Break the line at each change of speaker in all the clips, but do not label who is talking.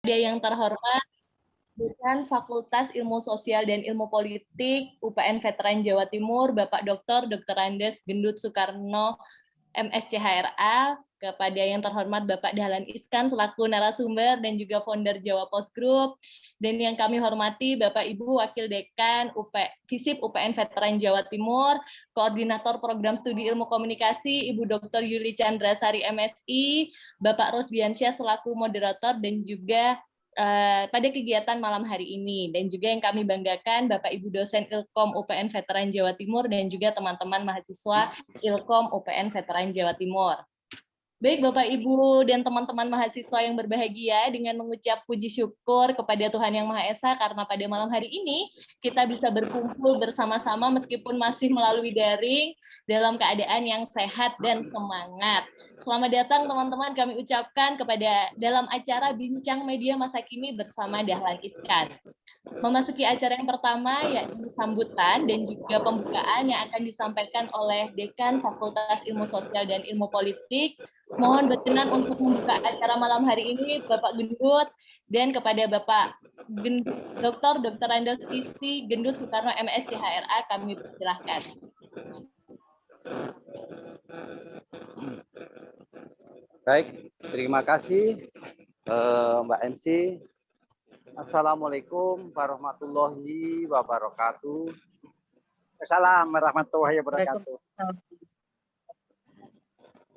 yang terhormat Dekan Fakultas Ilmu Sosial dan Ilmu Politik UPN Veteran Jawa Timur, Bapak Dr. Andes Gendut Soekarno, MSCHRA, kepada yang terhormat Bapak Dahlan Iskan selaku narasumber dan juga founder Jawa Post Group, dan yang kami hormati Bapak Ibu Wakil Dekan FISIP UPN Veteran Jawa Timur, Koordinator Program Studi Ilmu Komunikasi Ibu Dr. Yuli Chandrasari MSI, Bapak Rosdiansyah selaku moderator dan juga pada kegiatan malam hari ini, dan juga yang kami banggakan Bapak Ibu dosen Ilkom UPN Veteran Jawa Timur dan juga teman-teman mahasiswa Ilkom UPN Veteran Jawa Timur. Baik Bapak Ibu dan teman-teman mahasiswa yang berbahagia, dengan mengucap puji syukur kepada Tuhan Yang Maha Esa karena pada malam hari ini kita bisa berkumpul bersama-sama meskipun masih melalui daring dalam keadaan yang sehat dan semangat. Selamat datang teman-teman kami ucapkan kepada dalam acara Bincang Media Masa Kini bersama Dahlan Iskan. Memasuki acara yang pertama, yaitu sambutan dan juga pembukaan yang akan disampaikan oleh Dekan Fakultas Ilmu Sosial dan Ilmu Politik. Mohon berkenan untuk membuka acara malam hari ini Bapak Gendut, dan kepada Bapak Dr. Andes Isi Gendut Soekarno MSCHRA kami persilahkan.
Baik, terima kasih Mbak MC. Assalamualaikum warahmatullahi wabarakatuh. Assalamualaikum warahmatullahi wabarakatuh.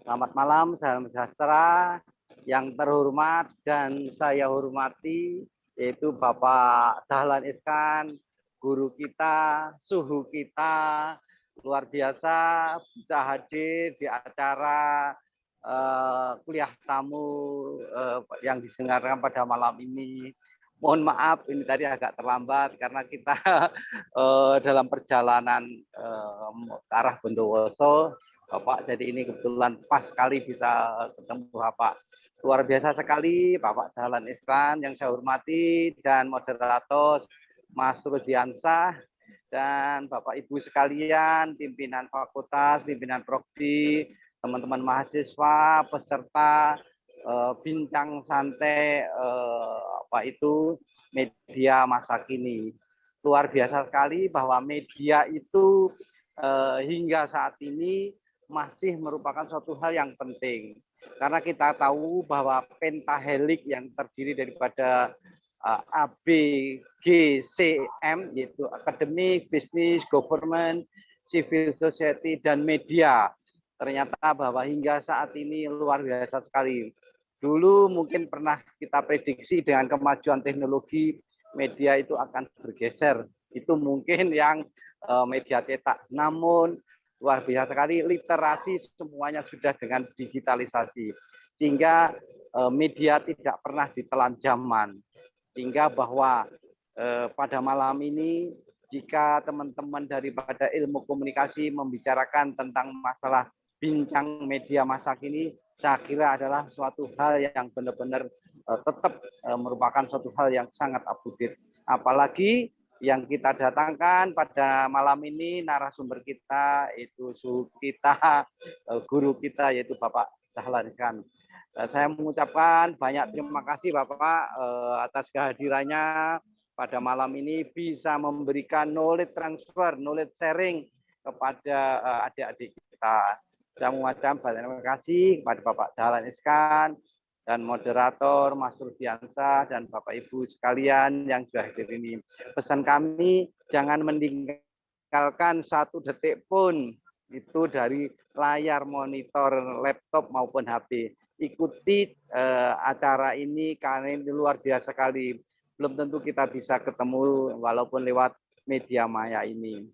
Selamat malam, salam sejahtera. Yang terhormat dan saya hormati yaitu Bapak Dahlan Iskan, guru kita, suhu kita, luar biasa bisa hadir di acara kuliah tamu yang didengarkan pada malam ini. Mohon maaf ini tadi agak terlambat karena kita dalam perjalanan ke arah Bondowoso, Bapak. Jadi ini kebetulan pas sekali bisa ketemu Bapak. Luar biasa sekali Bapak Dahlan Iskan yang saya hormati, dan moderator Mas Rudiansah, dan Bapak Ibu sekalian, pimpinan fakultas, pimpinan prodi, teman-teman mahasiswa, peserta bincang santai media masa kini. Luar biasa sekali bahwa media itu hingga saat ini masih merupakan suatu hal yang penting. Karena kita tahu bahwa pentahelik yang terdiri daripada A, B, G, C, M, yaitu akademik, bisnis, government, civil society, dan media. Ternyata bahwa hingga saat ini luar biasa sekali. Dulu mungkin pernah kita prediksi dengan kemajuan teknologi, media itu akan bergeser. Itu mungkin yang media cetak. Namun luar biasa sekali, literasi semuanya sudah dengan digitalisasi. Sehingga media tidak pernah ditelan zaman. Sehingga bahwa pada malam ini, jika teman-teman daripada ilmu komunikasi membicarakan tentang masalah bincang media masa kini, saya kira adalah suatu hal yang benar-benar tetap merupakan suatu hal yang sangat up-to-date. Apalagi yang kita datangkan pada malam ini, narasumber kita, itu suhu kita, guru kita, yaitu Bapak Dahlan Iskan. Saya mengucapkan banyak terima kasih Bapak atas kehadirannya pada malam ini, bisa memberikan knowledge transfer, knowledge sharing kepada adik-adik kita. Saya mengucapkan banyak terima kasih kepada Bapak Dahlan Iskan dan moderator Mas Rudiansah dan Bapak Ibu sekalian yang sudah hadir ini. Pesan kami, jangan meninggalkan satu detik pun itu dari layar monitor laptop maupun HP. Ikuti acara ini karena ini luar biasa sekali. Belum tentu kita bisa ketemu walaupun lewat media maya ini.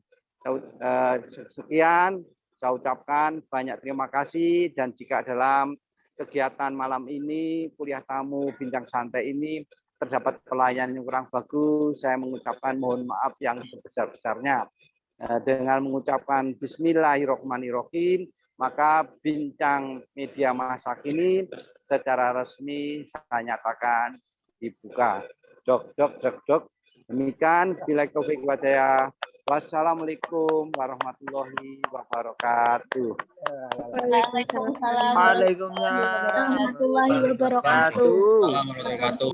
Sekian saya ucapkan banyak terima kasih, dan jika dalam kegiatan malam ini, kuliah tamu bincang santai ini terdapat pelayanan yang kurang bagus, saya mengucapkan mohon maaf yang sebesar-besarnya. Dengan mengucapkan Bismillahirrahmanirrahim, maka bincang media masa kini secara resmi saya nyatakan dibuka. Dok. Demikian, bila taufik wa hidayah. Wassalamualaikum warahmatullahi wabarakatuh.
Waalaikumsalam
Waalaikumsalam
warahmatullahi wabarakatuh.
wabarakatuh.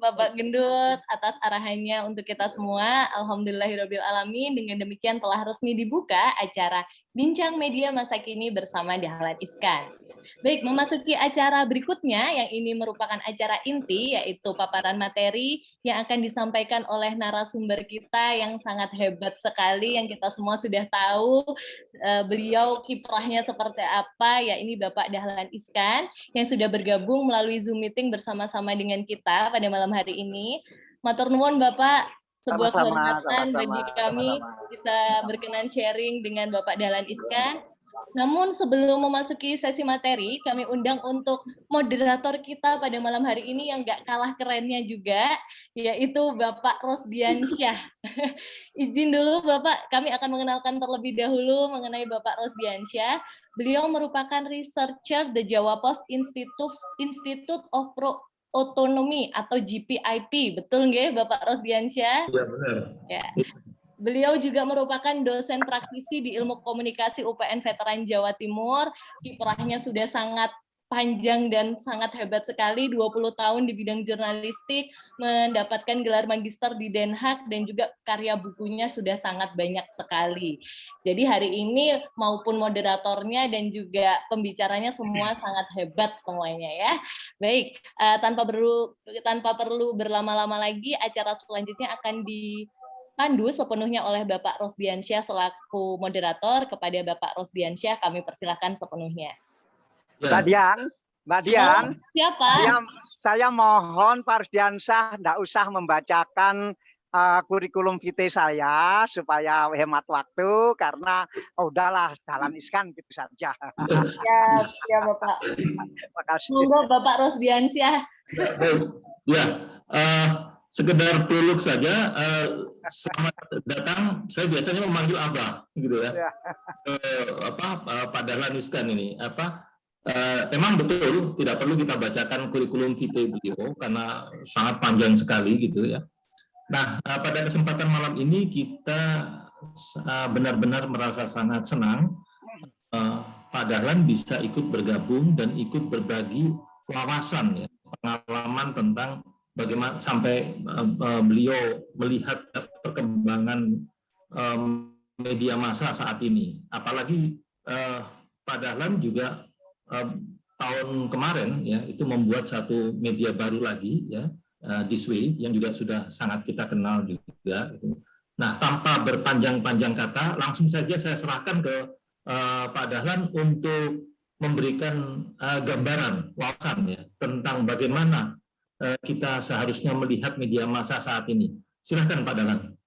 Bapak Gendut atas arahannya untuk kita semua. Alhamdulillahirabbil alamin. Dengan demikian telah resmi dibuka acara Bincang Media Masa Kini bersama Dahlan Iskan. Baik, memasuki acara berikutnya yang ini merupakan acara inti, yaitu paparan materi yang akan disampaikan oleh narasumber kita yang sangat hebat sekali, yang kita semua sudah tahu beliau kiprahnya seperti apa, ya ini Bapak Dahlan Iskan yang sudah bergabung melalui Zoom meeting bersama-sama dengan kita pada malam hari ini. Matur nuwun Bapak, sebuah kehormatan bagi kami bisa berkenan sharing dengan Bapak Dahlan Iskan. Namun sebelum memasuki sesi materi, kami undang untuk moderator kita pada malam hari ini yang nggak kalah kerennya juga, yaitu Bapak Rosdiansyah. Izin dulu Bapak, kami akan mengenalkan terlebih dahulu mengenai Bapak Rosdiansyah. Beliau merupakan researcher The Jawa Post Institute of Pro Autonomy atau GPIP. Betul nggih Bapak Rosdiansyah?
Ya, benar.
Ya. Beliau juga merupakan dosen praktisi di Ilmu Komunikasi UPN Veteran Jawa Timur. Kiprahnya sudah sangat panjang dan sangat hebat sekali, 20 tahun di bidang jurnalistik, mendapatkan gelar magister di Den Haag, dan juga karya bukunya sudah sangat banyak sekali. Jadi hari ini maupun moderatornya dan juga pembicaranya semua sangat hebat semuanya ya. Baik, tanpa perlu berlama-lama lagi, acara selanjutnya akan dipandu sepenuhnya oleh Bapak Rosdiansyah selaku moderator. Kepada Bapak Rosdiansyah kami persilahkan sepenuhnya.
Mbak Dian,
Siapa?
saya mohon Pak Rosdiansyah tidak usah membacakan kurikulum vitae saya supaya hemat waktu, karena udahlah Dahlan Iskan gitu saja.
Ya Bapak.
Terima kasih.
Monggo Bapak Rosdiansyah.
Ya, sekedar prolog saja. Selamat datang. Saya biasanya memanggil Abah, gitu ya. Pak Dahlan Iskan ini memang betul tidak perlu kita bacakan kurikulum vitae beliau karena sangat panjang sekali gitu ya. Nah, pada kesempatan malam ini kita benar-benar merasa sangat senang Pak Dahlan bisa ikut bergabung dan ikut berbagi wawasan ya, pengalaman tentang bagaimana sampai beliau melihat perkembangan media massa saat ini. Apalagi Pak Dahlan juga tahun kemarin ya itu membuat satu media baru lagi ya, This Way, yang juga sudah sangat kita kenal juga. Nah, tanpa berpanjang-panjang kata, langsung saja saya serahkan ke Pak Dahlan untuk memberikan gambaran wawasan ya tentang bagaimana kita seharusnya melihat media massa saat ini. Silakan Pak Dahlan.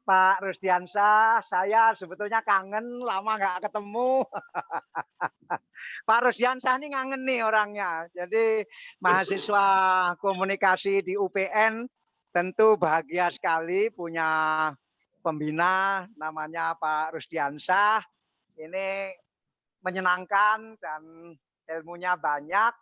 Pak Rosdiansyah, saya sebetulnya kangen, lama nggak ketemu. Pak Rosdiansyah ini ngangen nih orangnya. Jadi mahasiswa komunikasi di UPN tentu bahagia sekali punya pembina namanya Pak Rosdiansyah. Ini menyenangkan dan ilmunya banyak,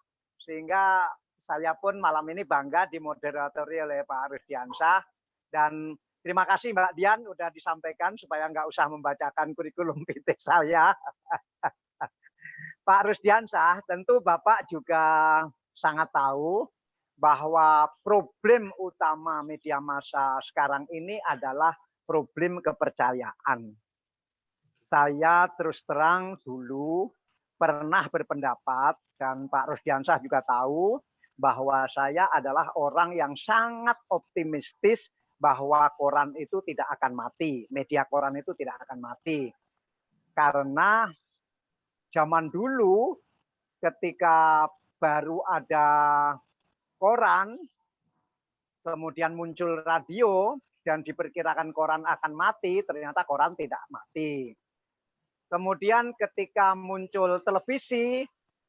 sehingga saya pun malam ini bangga dimoderatori oleh Pak Rosdiansyah. Dan terima kasih Mbak Dian udah disampaikan supaya nggak usah membacakan kurikulum vitae saya. Pak Rosdiansyah, tentu Bapak juga sangat tahu bahwa problem utama media massa sekarang ini adalah problem kepercayaan. Saya terus terang dulu pernah berpendapat, dan Pak Rosdiansyah juga tahu, bahwa saya adalah orang yang sangat optimistis bahwa koran itu tidak akan mati, media koran itu tidak akan mati. Karena zaman dulu ketika baru ada koran, kemudian muncul radio dan diperkirakan koran akan mati, ternyata koran tidak mati. Kemudian ketika muncul televisi,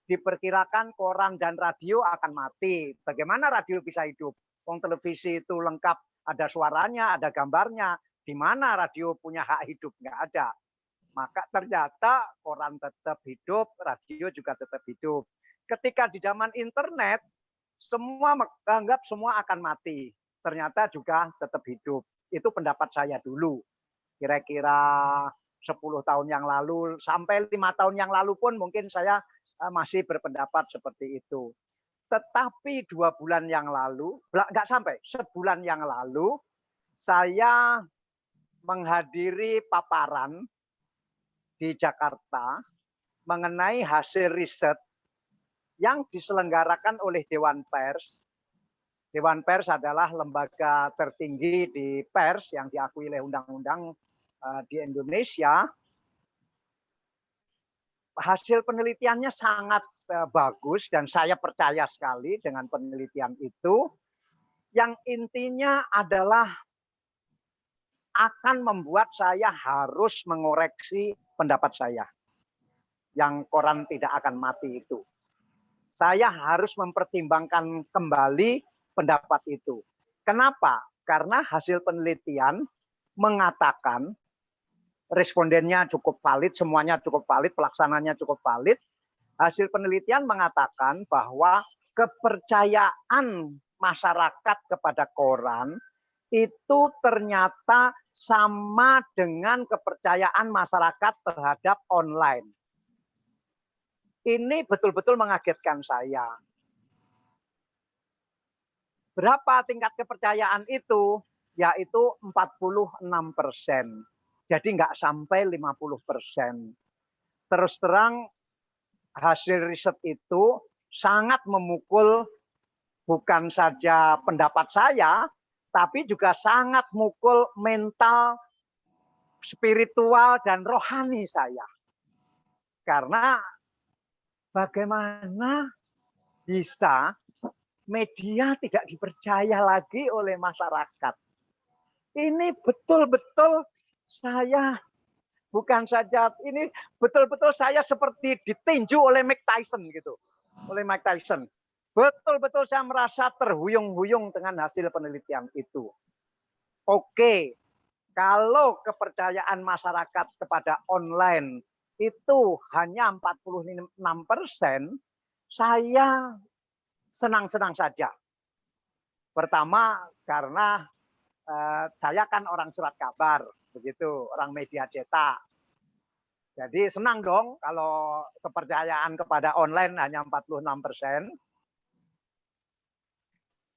diperkirakan koran dan radio akan mati. Bagaimana radio bisa hidup? Wong televisi itu lengkap, ada suaranya, ada gambarnya. Di mana radio punya hak hidup? Nggak ada. Maka ternyata koran tetap hidup, radio juga tetap hidup. Ketika di zaman internet, semua menganggap semua akan mati. Ternyata juga tetap hidup.
Itu pendapat saya dulu. Kira-kira 10 tahun yang lalu, sampai 5 tahun yang lalu pun mungkin saya masih berpendapat seperti itu. Tetapi 2 bulan yang lalu, nggak sampai, sebulan yang lalu, saya menghadiri paparan di Jakarta mengenai hasil riset yang diselenggarakan oleh Dewan Pers. Dewan Pers adalah lembaga tertinggi di pers yang diakui oleh undang-undang di Indonesia. Hasil penelitiannya sangat bagus dan saya percaya sekali dengan penelitian itu. Yang intinya adalah akan membuat saya harus mengoreksi pendapat saya. Yang koran tidak akan mati itu. Saya harus mempertimbangkan kembali pendapat itu. Kenapa? Karena hasil penelitian mengatakan respondennya cukup valid, semuanya cukup valid, pelaksananya cukup valid. Hasil penelitian mengatakan bahwa kepercayaan masyarakat kepada koran itu ternyata sama dengan kepercayaan masyarakat terhadap online. Ini betul-betul mengagetkan saya. Berapa tingkat kepercayaan itu? Yaitu 46%. Jadi nggak sampai 50%. Terus terang hasil riset itu sangat memukul bukan saja pendapat saya, tapi juga sangat mukul mental, spiritual, dan rohani saya. Karena bagaimana bisa media tidak dipercaya lagi oleh masyarakat. Ini betul-betul saya, bukan saja, ini betul-betul saya seperti ditinju oleh Mike Tyson gitu. Oleh Mike Tyson. Betul-betul saya merasa terhuyung-huyung dengan hasil penelitian itu. Oke, kalau kepercayaan masyarakat kepada online itu hanya 46%, saya senang-senang saja. Pertama, karena saya kan orang surat kabar, begitu, orang media cetak. Jadi senang dong kalau kepercayaan kepada online hanya 46%.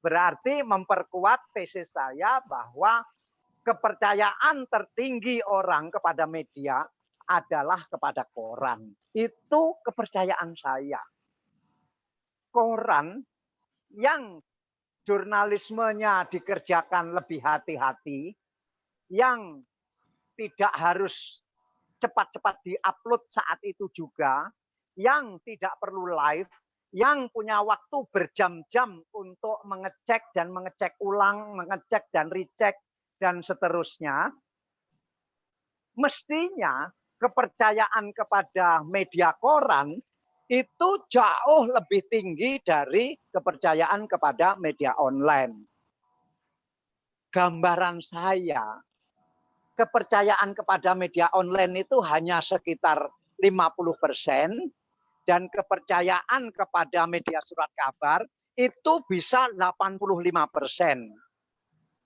Berarti memperkuat tesis saya bahwa kepercayaan tertinggi orang kepada media adalah kepada koran. Itu kepercayaan saya. Koran yang jurnalismenya dikerjakan lebih hati-hati, yang tidak harus cepat-cepat diupload saat itu juga, yang tidak perlu live, yang punya waktu berjam-jam untuk mengecek dan mengecek ulang, mengecek dan recheck, dan seterusnya, mestinya kepercayaan kepada media koran itu jauh lebih tinggi dari kepercayaan kepada media online. Gambaran saya, kepercayaan kepada media online itu hanya sekitar 50%, dan kepercayaan kepada media surat kabar itu bisa 85%.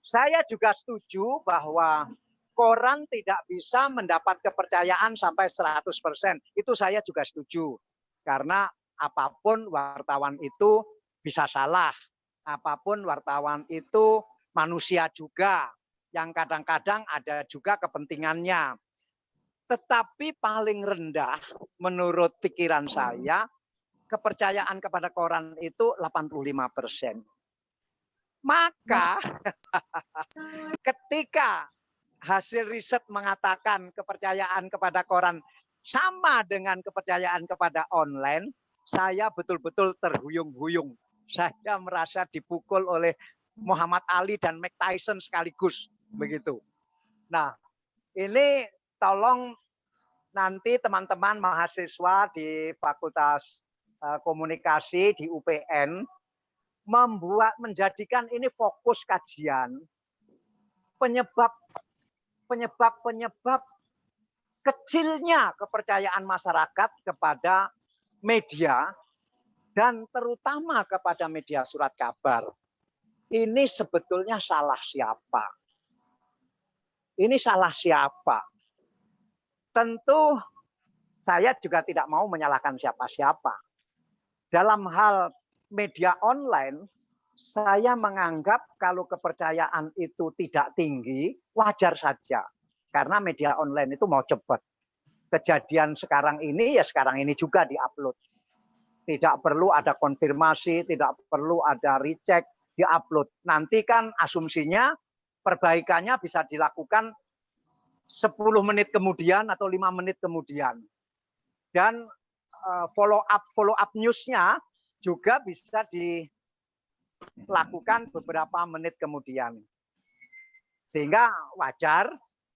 Saya juga setuju bahwa koran tidak bisa mendapat kepercayaan sampai 100%. Itu saya juga setuju. Karena apapun wartawan itu bisa salah. Apapun wartawan itu manusia juga. Yang kadang-kadang ada juga kepentingannya. Tetapi paling rendah menurut pikiran saya, kepercayaan kepada koran itu 85%. Maka ketika hasil riset mengatakan kepercayaan kepada koran sama dengan kepercayaan kepada online, saya betul-betul terhuyung-huyung. Saya merasa dipukul oleh Muhammad Ali dan Mike Tyson sekaligus. Begitu. Nah, ini tolong nanti teman-teman mahasiswa di Fakultas Komunikasi di UPN menjadikan ini fokus kajian penyebab kecilnya kepercayaan masyarakat kepada media dan terutama kepada media surat kabar. Ini sebetulnya salah siapa? ini salah siapa? Tentu saya juga tidak mau menyalahkan siapa-siapa. Dalam hal media online, saya menganggap kalau kepercayaan itu tidak tinggi, wajar saja. Karena media online itu mau cepat. Kejadian sekarang ini, ya sekarang ini juga diupload. Tidak perlu ada konfirmasi, tidak perlu ada recheck, diupload. Nanti kan asumsinya perbaikannya bisa dilakukan 10 menit kemudian atau 5 menit kemudian. Dan follow up news-nya juga bisa dilakukan beberapa menit kemudian. Sehingga wajar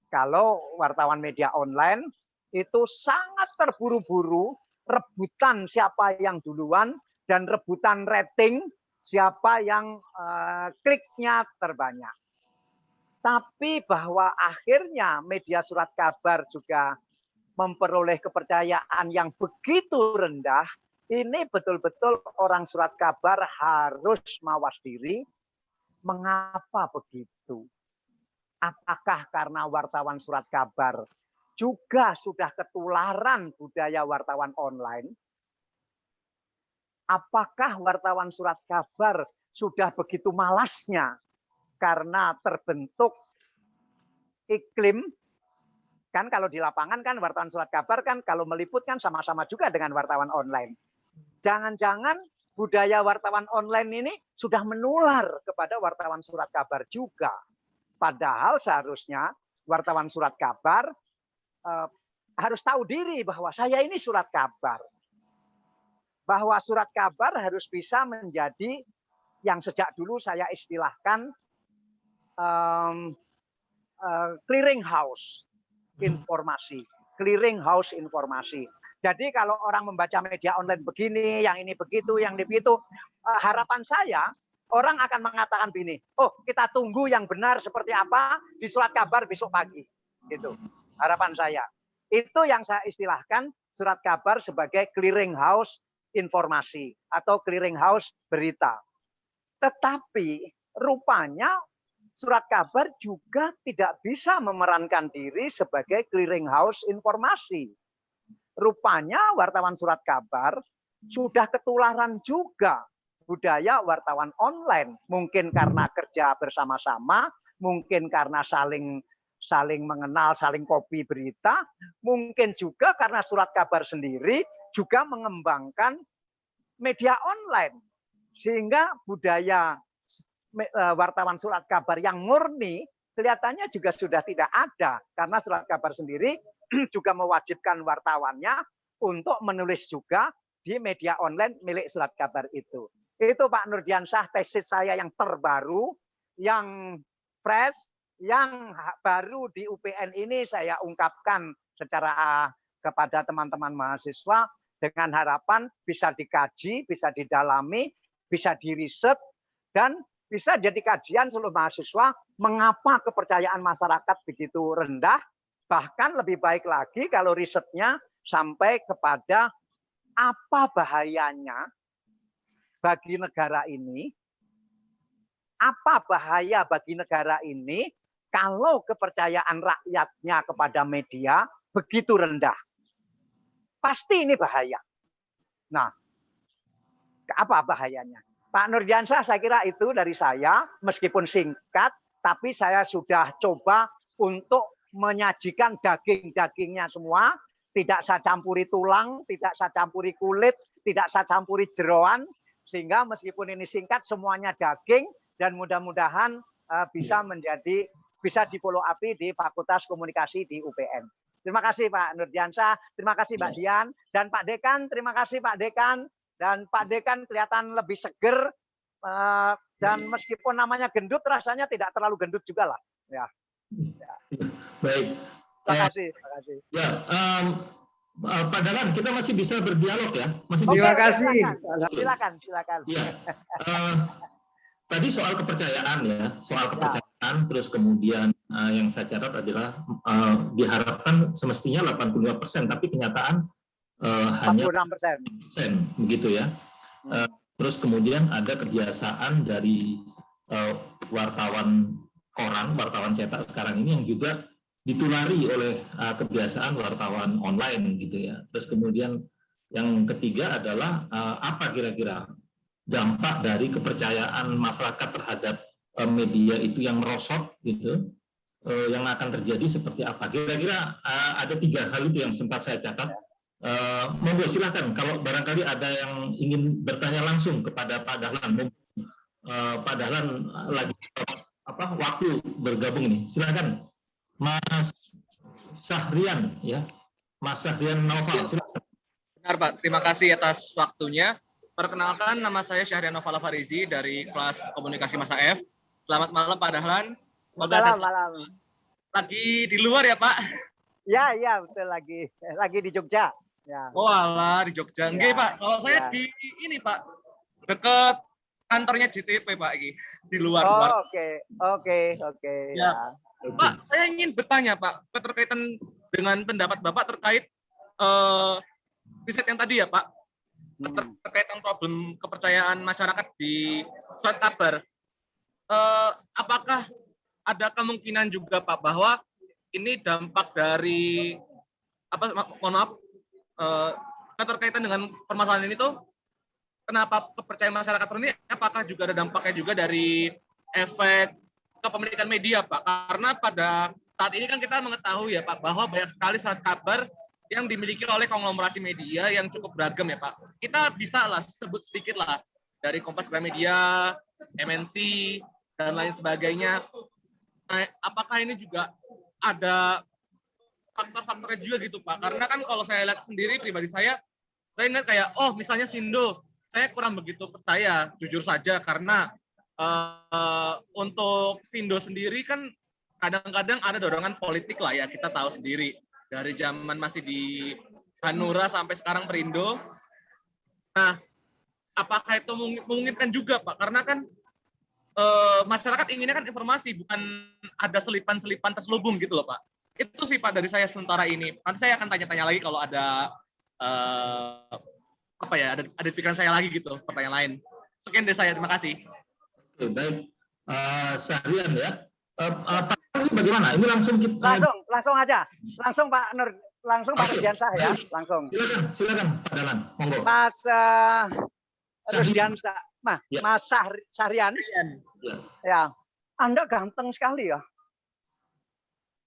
kalau wartawan media online itu sangat terburu-buru, rebutan siapa yang duluan dan rebutan rating siapa yang kliknya terbanyak. Tapi bahwa akhirnya media surat kabar juga memperoleh kepercayaan yang begitu rendah, ini betul-betul orang surat kabar harus mawas diri. Mengapa begitu? Apakah karena wartawan surat kabar juga sudah ketularan budaya wartawan online? Apakah wartawan surat kabar sudah begitu malasnya karena terbentuk iklim? Kan kalau di lapangan kan wartawan surat kabar kan kalau meliput kan sama-sama juga dengan wartawan online. Jangan-jangan budaya wartawan online ini sudah menular kepada wartawan surat kabar juga. Padahal seharusnya wartawan surat kabar harus tahu diri bahwa saya ini surat kabar. Bahwa surat kabar harus bisa menjadi yang sejak dulu saya istilahkan clearing house informasi, clearing house informasi. Jadi kalau orang membaca media online begini, yang ini begitu, yang ini begitu, harapan saya orang akan mengatakan begini, oh kita tunggu yang benar seperti apa di surat kabar besok pagi. Gitu. Harapan saya. Itu yang saya istilahkan surat kabar sebagai clearing house informasi atau clearing house berita. Tetapi rupanya surat kabar juga tidak bisa memerankan diri sebagai clearing house informasi. Rupanya wartawan surat kabar sudah ketularan juga budaya wartawan online. Mungkin karena kerja bersama-sama, mungkin karena saling mengenal, saling copy berita, mungkin juga karena surat kabar sendiri juga mengembangkan media online. Sehingga budaya wartawan surat kabar yang murni kelihatannya juga sudah tidak ada karena surat kabar sendiri juga mewajibkan wartawannya untuk menulis juga di media online milik surat kabar itu. Itu Pak Nurdiansyah tesis saya yang terbaru, yang fresh, yang baru di UPN ini saya ungkapkan secara kepada teman-teman mahasiswa dengan harapan bisa dikaji, bisa didalami, bisa diriset dan bisa jadi kajian seluruh mahasiswa mengapa kepercayaan masyarakat begitu rendah, bahkan lebih baik lagi kalau risetnya sampai kepada apa bahayanya bagi negara ini, apa bahaya bagi negara ini kalau kepercayaan rakyatnya kepada media begitu rendah. Pasti ini bahaya. Nah, apa bahayanya? Pak Nurdiansyah, saya kira itu dari saya, meskipun singkat, tapi saya sudah coba untuk menyajikan daging-dagingnya semua, tidak saya campuri tulang, tidak saya campuri kulit, tidak saya campuri jeroan, sehingga meskipun ini singkat, semuanya daging, dan mudah-mudahan bisa di follow up di Fakultas Komunikasi di UPN. Terima kasih Pak Nurdiansyah, terima kasih Mbak Dian, dan Pak Dekan, terima kasih Pak Dekan. Dan Pak Dekan kelihatan lebih seger dan meskipun namanya gendut rasanya tidak terlalu gendut juga lah. Ya.
Baik.
Terima kasih. Terima kasih.
Ya, Pak Dalan, kita masih bisa berdialog ya. Masih
Oke,
bisa.
Terima kasih.
Silakan.
Ya. Tadi soal kepercayaan ya, soal kepercayaan, terus kemudian yang saya catat adalah diharapkan semestinya 85%, tapi kenyataan hanya
46%,
begitu ya. Terus kemudian ada kebiasaan dari wartawan koran, wartawan cetak sekarang ini yang juga ditulari oleh kebiasaan wartawan online gitu ya. Terus kemudian yang ketiga adalah apa kira-kira dampak dari kepercayaan masyarakat terhadap media itu yang merosot gitu, yang akan terjadi seperti apa? Kira-kira ada 3 hal itu yang sempat saya catat. Monggo silakan kalau barangkali ada yang ingin bertanya langsung kepada Pak Dahlan. Pak Dahlan lagi waktu bergabung ini. Silakan Mas Syahrian ya. Mas Syahrian Naufal. Silakan.
Benar Pak, terima kasih atas waktunya. Perkenalkan, nama saya Syahrian Naufal Farizi dari kelas komunikasi Masa F. Selamat malam Pak Dahlan. Semoga
malam.
Lagi di luar ya Pak?
Ya, betul lagi di Jogja. Ya.
Oh alah, di Jogja. Enggak Pak, kalau saya di ini Pak, dekat kantornya JTP Pak, di luar.
Oh oke.
Ya. Pak, saya ingin bertanya Pak, keterkaitan dengan pendapat Bapak terkait riset yang tadi ya Pak, terkaitan problem kepercayaan masyarakat di surat kabar. Apakah ada kemungkinan juga Pak bahwa ini dampak dari keterkaitan dengan permasalahan ini tuh kenapa kepercayaan masyarakat turun ini? Apakah juga ada dampaknya juga dari efek kepemilikan media Pak? Karena pada saat ini kan kita mengetahui ya Pak bahwa banyak sekali surat kabar yang dimiliki oleh konglomerasi media yang cukup beragam ya Pak. Kita bisa lah sebut sedikit lah dari Kompas Gramedia, MNC dan lain sebagainya. Apakah ini juga ada faktor-faktornya juga gitu Pak? Karena kan kalau saya lihat sendiri pribadi saya ingat kayak misalnya Sindo, saya kurang begitu percaya jujur saja karena untuk Sindo sendiri kan kadang-kadang ada dorongan politik lah ya, kita tahu sendiri dari zaman masih di Hanura sampai sekarang Perindo. Nah, apakah itu memungkinkan juga Pak? Karena kan masyarakat inginnya kan informasi, bukan ada selipan-selipan terselubung gitu loh Pak. Itu sih Pak dari saya sementara ini. Nanti saya akan tanya-tanya lagi kalau ada ada di pikiran saya lagi gitu pertanyaan lain. Sekian dari saya, terima kasih.
Oke, baik. Syahrian ya. Pak ini bagaimana? Ini langsung kita
langsung aja. Langsung Pak Nur, langsung Pak Rusdiansah ya, langsung.
Silakan Pak Dahlan, monggo.
Mas Rusdiansah, Mas Syahrian. Ya. Anda ganteng sekali ya.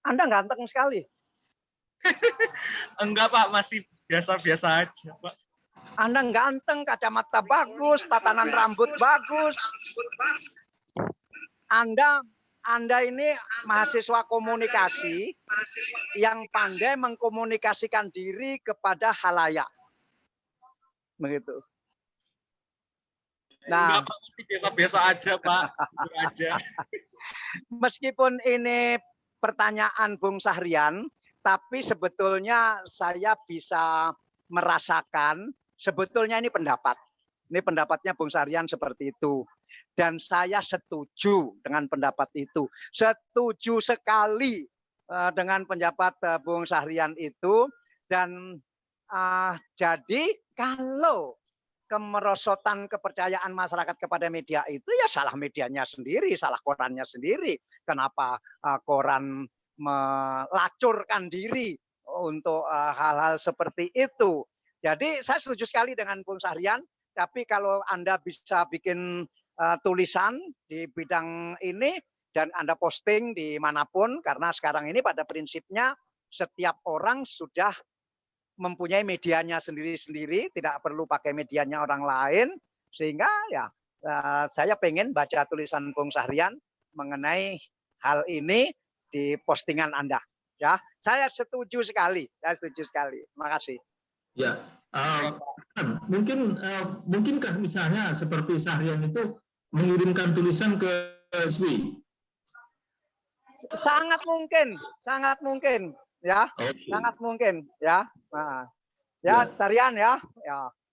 Anda ganteng sekali.
Enggak Pak, masih biasa-biasa aja Pak.
Anda ganteng, kacamata bagus, tatanan rambut bagus. Anda ini mahasiswa komunikasi yang pandai mengkomunikasikan diri kepada halayak. Begitu. Nah,
biasa-biasa aja Pak. Aja.
Meskipun ini pertanyaan Bung Syahrian, tapi sebetulnya saya bisa merasakan sebetulnya ini pendapat. Ini pendapatnya Bung Syahrian seperti itu. Dan saya setuju dengan pendapat itu. Setuju sekali dengan pendapat Bung Syahrian itu. Dan jadi kalau kemerosotan kepercayaan masyarakat kepada media itu ya salah medianya sendiri, salah korannya sendiri. Kenapa koran melacurkan diri untuk hal-hal seperti itu. Jadi saya setuju sekali dengan Bung Syahrian, tapi kalau Anda bisa bikin tulisan di bidang ini dan Anda posting di manapun, karena sekarang ini pada prinsipnya setiap orang sudah mempunyai medianya sendiri-sendiri, tidak perlu pakai medianya orang lain, sehingga ya saya pengen baca tulisan Bung Syahrian mengenai hal ini di postingan Anda. Ya, saya setuju sekali. Terima kasih.
Ya, mungkinkah misalnya seperti Syahrian itu mengirimkan tulisan ke SWI?
Sangat mungkin, ya, sangat mungkin, ya. Ya, Syahrian ya,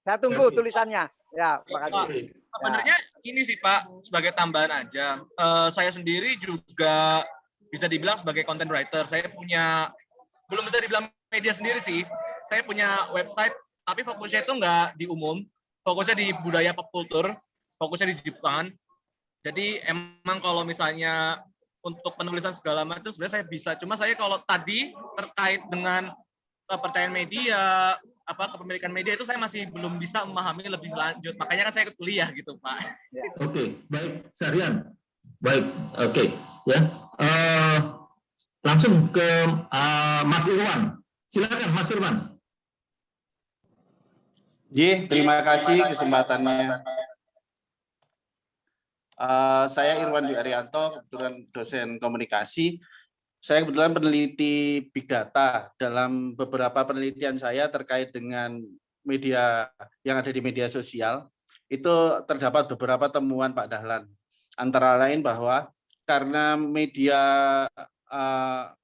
saya tunggu tulisannya, ya. Makasih.
Sebenarnya ini sih Pak, sebagai tambahan aja, saya sendiri juga bisa dibilang sebagai content writer. Saya punya, belum bisa dibilang media sendiri sih. Saya punya website, tapi fokusnya itu nggak di umum, fokusnya di budaya pop culture, fokusnya di Jepang. Jadi emang kalau misalnya untuk penulisan segala macam sebenarnya saya bisa. Cuma saya kalau tadi terkait dengan kepercayaan media, kepemilikan media itu saya masih belum bisa memahami lebih lanjut. Makanya kan saya ikut kuliah gitu, Pak.
Oke, baik, Sarian. Baik, oke, ya. Langsung ke Mas Irwan. Silakan, Mas Irwan.
Terima kasih kesempatannya. Saya Irwan Dwi Arianto, kebetulan dosen komunikasi. Saya kebetulan peneliti Big Data. Dalam beberapa penelitian saya terkait dengan media yang ada di media sosial, itu terdapat beberapa temuan Pak Dahlan. Antara lain bahwa karena media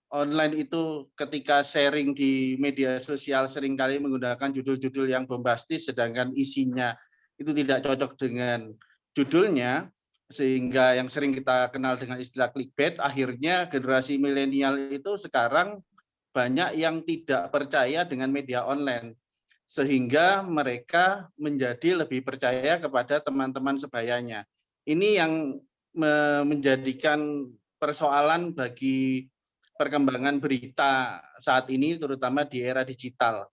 online itu ketika sharing di media sosial seringkali menggunakan judul-judul yang bombastis, sedangkan isinya itu tidak cocok dengan judulnya, sehingga yang sering kita kenal dengan istilah clickbait, akhirnya generasi milenial itu sekarang banyak yang tidak percaya dengan media online, sehingga mereka menjadi lebih percaya kepada teman-teman sebayanya. Ini yang menjadikan persoalan bagi perkembangan berita saat ini, terutama di era digital.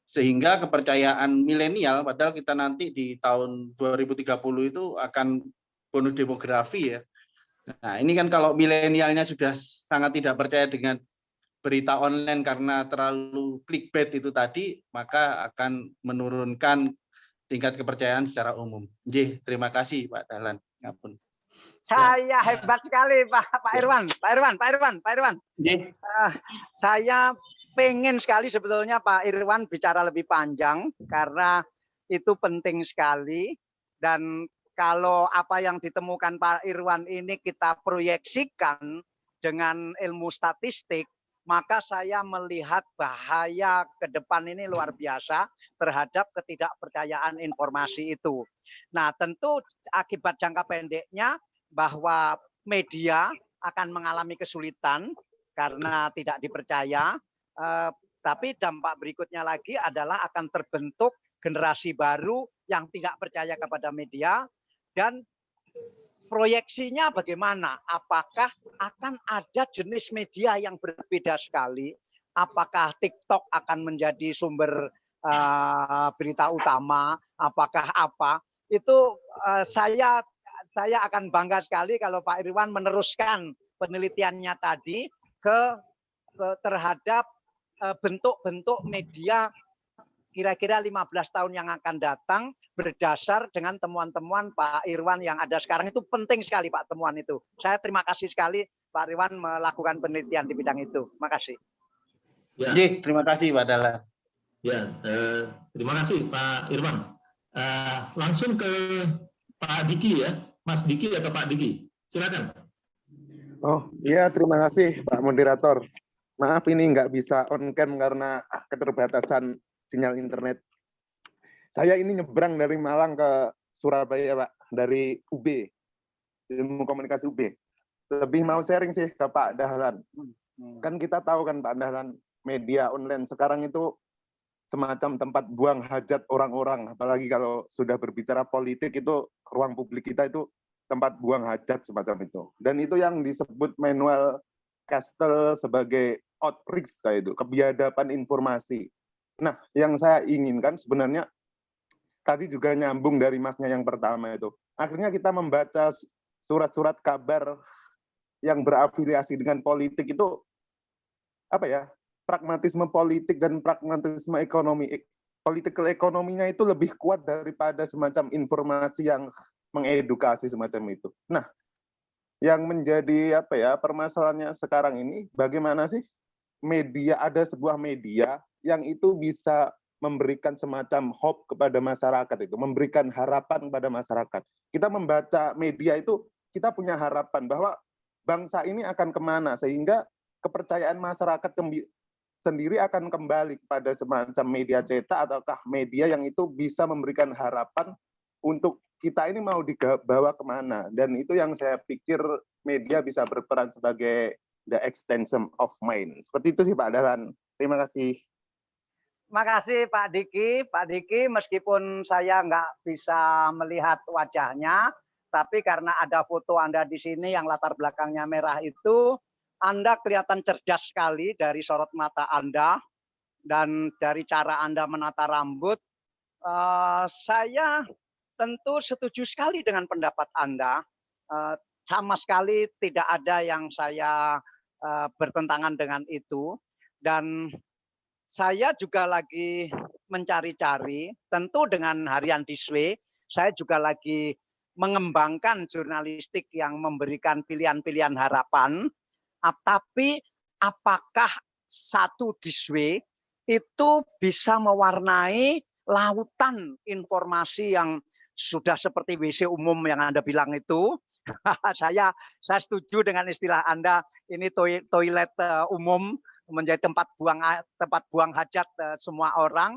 Sehingga kepercayaan milenial, padahal kita nanti di tahun 2030 itu akan bonus demografi ya. Nah, ini kan kalau milenialnya sudah sangat tidak percaya dengan berita online karena terlalu clickbait itu tadi, maka akan menurunkan tingkat kepercayaan secara umum. Terima kasih Pak Dahlan. Ngapun.
Saya hebat sekali Pak Irwan. Saya pengen sekali sebetulnya Pak Irwan bicara lebih panjang karena itu penting sekali, dan kalau apa yang ditemukan Pak Irwan ini kita proyeksikan dengan ilmu statistik, maka saya melihat bahaya ke depan ini luar biasa terhadap ketidakpercayaan informasi itu. Nah, tentu akibat jangka pendeknya bahwa media akan mengalami kesulitan karena tidak dipercaya, tapi dampak berikutnya lagi adalah akan terbentuk generasi baru yang tidak percaya kepada media. Dan proyeksinya bagaimana? Apakah akan ada jenis media yang berbeda sekali? Apakah TikTok akan menjadi sumber berita utama? Apakah apa? Itu saya akan bangga sekali kalau Pak Irwan meneruskan penelitiannya tadi terhadap bentuk-bentuk media kira-kira 15 tahun yang akan datang berdasar dengan temuan-temuan Pak Irwan yang ada sekarang. Itu penting sekali Pak temuan itu. Saya terima kasih sekali Pak Irwan melakukan penelitian di bidang itu. Terima kasih.
Ya.
Terima kasih Pak Dahlan.
Ya, terima kasih Pak Irwan. Langsung ke Pak Diki ya, Mas Diki atau Pak Diki. Silakan.
Oh iya, terima kasih Pak Moderator. Maaf ini nggak bisa on cam karena keterbatasan sinyal internet. Saya ini nyebrang dari Malang ke Surabaya, Pak, dari UB, Ilmu Komunikasi UB. Lebih mau sharing sih ke Pak Dahlan. Kan kita tahu kan Pak Dahlan, media online sekarang itu semacam tempat buang hajat orang-orang. Apalagi kalau sudah berbicara politik, itu ruang publik kita itu tempat buang hajat semacam itu. Dan itu yang disebut Manuel Castells sebagai outreach kayak itu, kebiadaban informasi. Nah, yang saya inginkan sebenarnya tadi juga nyambung dari masnya yang pertama itu. Akhirnya kita membaca surat-surat kabar yang berafiliasi dengan politik itu apa ya? Pragmatisme politik dan pragmatisme ekonomi. Political ekonominya itu lebih kuat daripada semacam informasi yang mengedukasi semacam itu. Nah, yang menjadi apa ya? Permasalahannya sekarang ini bagaimana sih media, ada sebuah media yang itu bisa memberikan semacam hope kepada masyarakat, itu memberikan harapan kepada masyarakat. Kita membaca media itu, kita punya harapan bahwa bangsa ini akan kemana, sehingga kepercayaan masyarakat sendiri akan kembali kepada semacam media cetak ataukah media yang itu bisa memberikan harapan untuk kita ini mau dibawa kemana. Dan itu yang saya pikir media bisa berperan sebagai the extension of mind. Seperti itu sih Pak Dahlan. Terima kasih.
Terima kasih Pak Diki. Pak Diki, meskipun saya nggak bisa melihat wajahnya, Tapi karena ada foto Anda di sini yang latar belakangnya merah itu, Anda kelihatan cerdas sekali dari sorot mata Anda dan dari cara Anda menata rambut. Saya tentu setuju sekali dengan pendapat Anda. Sama sekali tidak ada yang saya bertentangan dengan itu. Dan saya juga lagi mencari-cari, tentu dengan harian Diswe, saya juga lagi mengembangkan jurnalistik yang memberikan pilihan-pilihan harapan. Tapi apakah satu Diswe itu bisa mewarnai lautan informasi yang sudah seperti WC umum yang Anda bilang itu? Saya setuju dengan istilah Anda, ini toilet umum menjadi tempat buang hajat semua orang.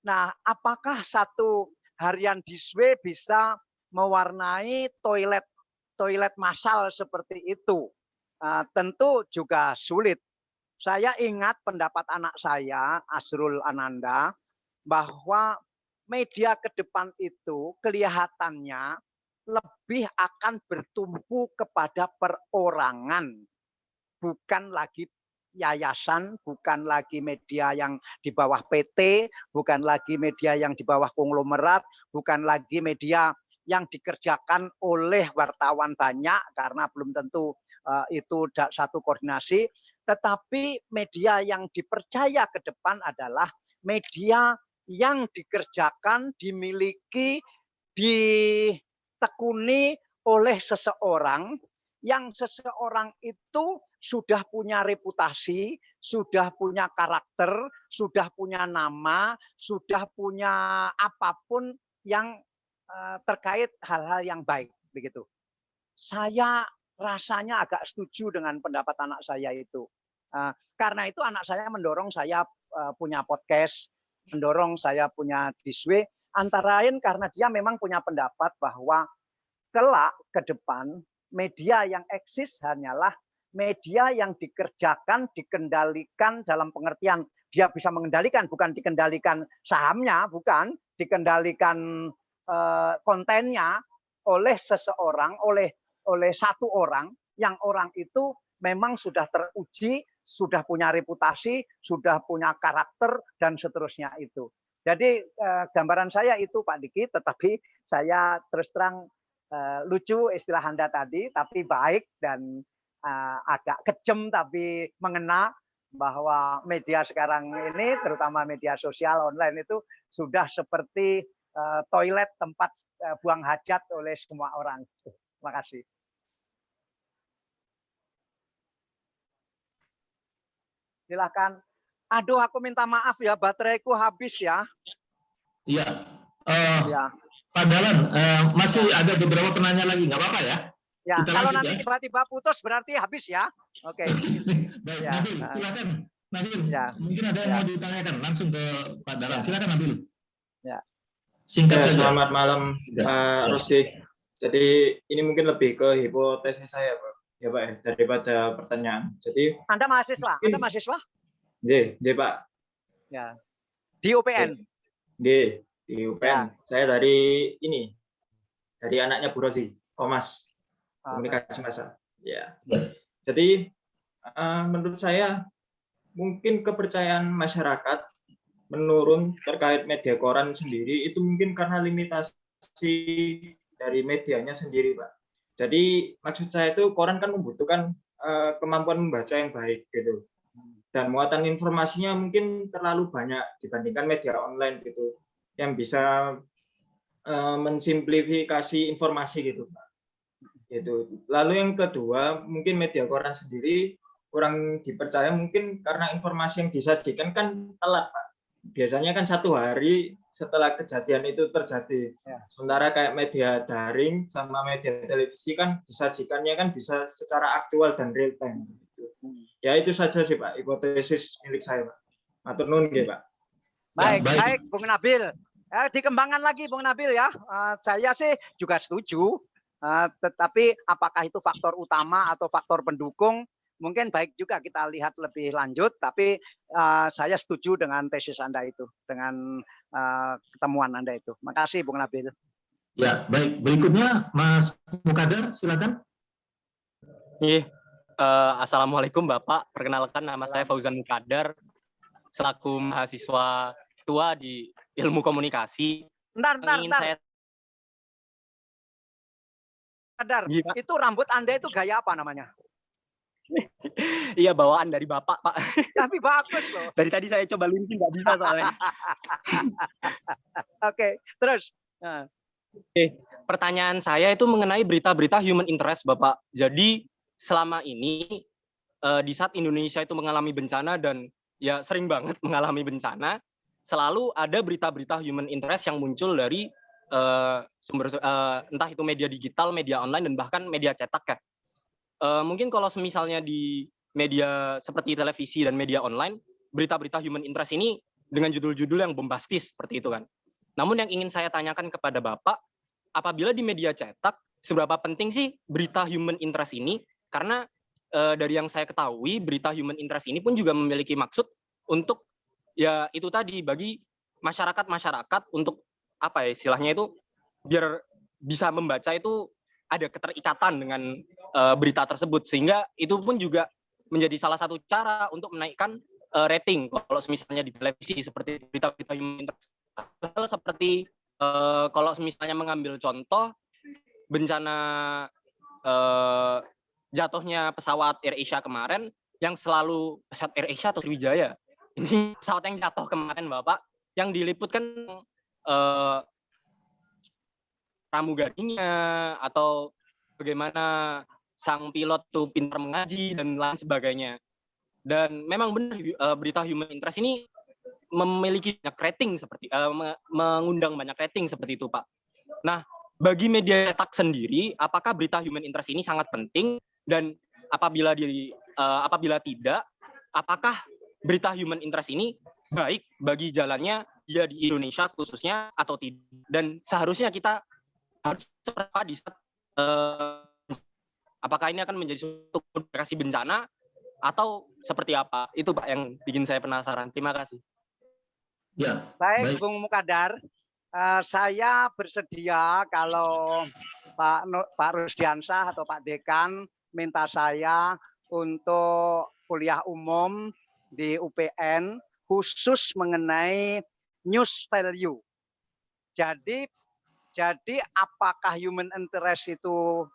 Nah, apakah satu harian Diswe bisa mewarnai toilet massal seperti itu? Tentu juga sulit. Saya ingat pendapat anak saya, Asrul Ananda, bahwa media ke depan itu kelihatannya lebih akan bertumpu kepada perorangan, bukan lagi yayasan, bukan lagi media yang di bawah PT, bukan lagi media yang di bawah konglomerat, bukan lagi media yang dikerjakan oleh wartawan banyak karena belum tentu itu satu koordinasi, tetapi media yang dipercaya ke depan adalah media yang dikerjakan, dimiliki, ditekuni oleh seseorang, yang seseorang itu sudah punya reputasi, sudah punya karakter, sudah punya nama, sudah punya apapun yang terkait hal-hal yang baik, begitu. Saya rasanya agak setuju dengan pendapat anak saya itu. Karena itu anak saya mendorong saya punya podcast, mendorong saya punya Diswe, antara lain karena dia memang punya pendapat bahwa kelak ke depan media yang eksis hanyalah media yang dikerjakan, dikendalikan dalam pengertian dia bisa mengendalikan, bukan dikendalikan sahamnya, bukan dikendalikan kontennya oleh seseorang, oleh satu orang, yang orang itu memang sudah teruji, sudah punya reputasi, sudah punya karakter, dan seterusnya itu. Jadi gambaran saya itu Pak Diki, tetapi saya terus terang lucu istilah Anda tadi, tapi baik dan agak kejem tapi mengena, bahwa media sekarang ini, terutama media sosial online itu sudah seperti toilet tempat buang hajat oleh semua orang. Terima kasih. Silakan. Aduh, aku minta maaf ya, bateraiku habis ya.
Iya.
Ya.
Pak Dahlan, masih ada beberapa penanya lagi, nggak apa-apa ya?
Ya,
Kita
kalau
lanjut,
nanti
ya.
tiba-tiba putus berarti habis ya. Oke.
Baik,
Ya.
Nabil, silakan. Nabil,
Ya.
mungkin ada yang mau ditanyakan langsung ke Pak Dahlan.
Ya.
Silakan Nabil.
Ya.
Singkat
Ya,
saja.
selamat malam Pak Rusdi. Jadi ini mungkin lebih ke hipotesis saya Pak. Ya Pak ya, daripada pertanyaan. Jadi
Anda mahasiswa? Anda mahasiswa?
J Pak.
Ya. Di UPN.
Di UPN.
Ya.
Saya dari anaknya Bu Rozi, Komas, komunikasi massa. Ya. Jadi menurut saya mungkin kepercayaan masyarakat menurun terkait media koran sendiri itu mungkin karena limitasi dari medianya sendiri, Pak. Jadi maksud saya itu koran kan membutuhkan kemampuan membaca yang baik gitu. Dan muatan informasinya mungkin terlalu banyak dibandingkan media online gitu, yang bisa mensimplifikasi informasi gitu, Pak. Gitu. Lalu yang kedua, mungkin media koran sendiri kurang dipercaya mungkin karena informasi yang disajikan kan telat, Pak. Biasanya kan 1 hari setelah kejadian itu terjadi. Ya. Sementara kayak media daring sama media televisi kan disajikannya kan bisa secara aktual dan real time. Ya itu saja sih Pak, hipotesis milik saya Pak. Matur nuwun nggih Pak.
Baik, Bung Nabil. Dikembangkan lagi Bung Nabil ya. Saya sih juga setuju. Tetapi apakah itu faktor utama atau faktor pendukung? Mungkin baik juga kita lihat lebih lanjut, tapi saya setuju dengan tesis Anda itu, dengan ketemuan Anda itu. Makasih Bung Nabil.
Ya, baik. Berikutnya Mas Mukadar, silakan.
Assalamualaikum Bapak. Perkenalkan, nama saya Fauzan Mukadar, selaku mahasiswa tua di Ilmu Komunikasi.
Bentar. Mukadar, itu rambut Anda itu gaya apa namanya?
Iya, bawaan dari Bapak, Pak.
Tapi bagus loh.
Dari tadi saya coba luncing, nggak bisa soalnya.
Oke, terus.
Pertanyaan saya itu mengenai berita-berita human interest, Bapak. Jadi selama ini di saat Indonesia itu mengalami bencana dan ya sering banget mengalami bencana, selalu ada berita-berita human interest yang muncul dari entah itu media digital, media online, dan bahkan media cetak ya. Mungkin kalau misalnya di media seperti televisi dan media online, berita-berita human interest ini dengan judul-judul yang bombastis seperti itu kan. Namun yang ingin saya tanyakan kepada Bapak, apabila di media cetak, seberapa penting sih berita human interest ini? Karena dari yang saya ketahui, berita human interest ini pun juga memiliki maksud untuk ya itu tadi, bagi masyarakat untuk apa ya istilahnya itu, biar bisa membaca itu ada keterikatan dengan berita tersebut, sehingga itu pun juga menjadi salah satu cara untuk menaikkan rating kalau misalnya di televisi seperti berita-berita human interest. Seperti kalau misalnya mengambil contoh bencana jatuhnya pesawat AirAsia kemarin, yang selalu pesawat AirAsia atau Sriwijaya, ini pesawat yang jatuh kemarin Bapak, yang diliputkan pramugarinya atau bagaimana sang pilot tuh pintar mengaji dan lain sebagainya. Dan memang benar berita human interest ini memiliki banyak rating mengundang banyak rating seperti itu, Pak. Nah, bagi media cetak sendiri, apakah berita human interest ini sangat penting, dan apabila tidak, apakah berita human interest ini baik bagi jalannya dia di Indonesia khususnya atau tidak? Dan seharusnya kita harus seperti apa di saat apakah ini akan menjadi suatu komunikasi bencana atau seperti apa? Itu Pak yang bikin saya penasaran. Terima kasih.
Ya, baik, Bung Mukadar. Saya bersedia kalau Pak Rusdiansyah atau Pak Dekan minta saya untuk kuliah umum di UPN khusus mengenai news value. Jadi apakah human interest itu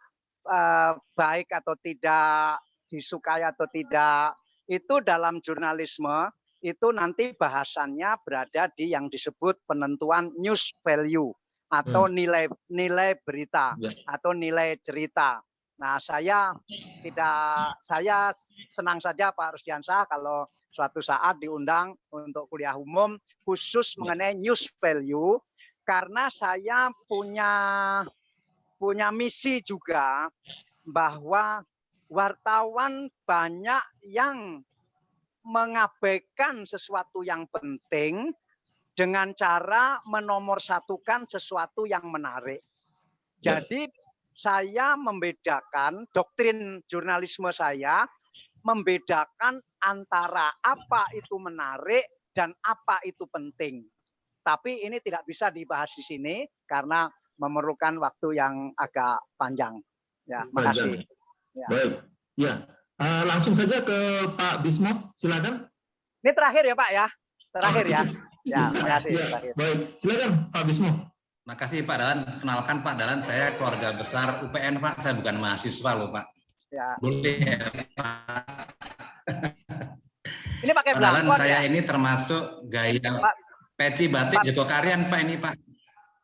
baik atau tidak, disukai atau tidak, itu dalam jurnalisme itu nanti bahasannya berada di yang disebut penentuan news value atau nilai berita atau nilai cerita. Nah, saya senang saja Pak Rusdiansyah kalau suatu saat diundang untuk kuliah umum khusus mengenai news value, karena saya punya misi juga bahwa wartawan banyak yang mengabaikan sesuatu yang penting dengan cara menomorsatukan sesuatu yang menarik. Jadi saya membedakan, doktrin jurnalisme saya membedakan antara apa itu menarik dan apa itu penting. Tapi ini tidak bisa dibahas di sini karena memerlukan waktu yang agak panjang. Ya, makasih.
Ya. Baik. Ya. Langsung saja ke Pak Bismo, silakan.
Ini terakhir ya Pak ya, terakhir ya. Ya, makasih.
Ya. Baik, silakan Pak Bismo.
Makasih Pak Dahlan. Kenalkan Pak Dahlan, saya keluarga besar UPN Pak. Saya bukan mahasiswa loh Pak.
Ya.
Boleh ya Pak.
Ini pakai
Pak Dahlan, saya ini termasuk gaya peci batik Jogokarian Pak ini Pak.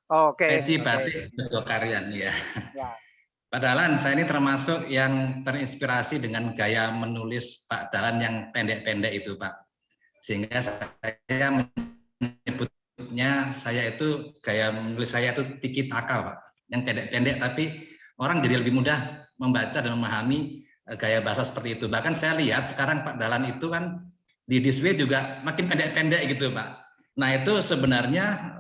Oke.
Peci batik Jogokarian ya. Pak Dahlan, saya ini termasuk yang terinspirasi dengan gaya menulis Pak Dahlan yang pendek-pendek itu Pak. Sehingga saya menyebutnya, gaya menulis saya itu tiki taka Pak. Yang pendek-pendek tapi orang jadi lebih mudah membaca dan memahami gaya bahasa seperti itu. Bahkan saya lihat sekarang Pak Dahlan itu kan di display juga makin pendek-pendek gitu Pak. Nah itu sebenarnya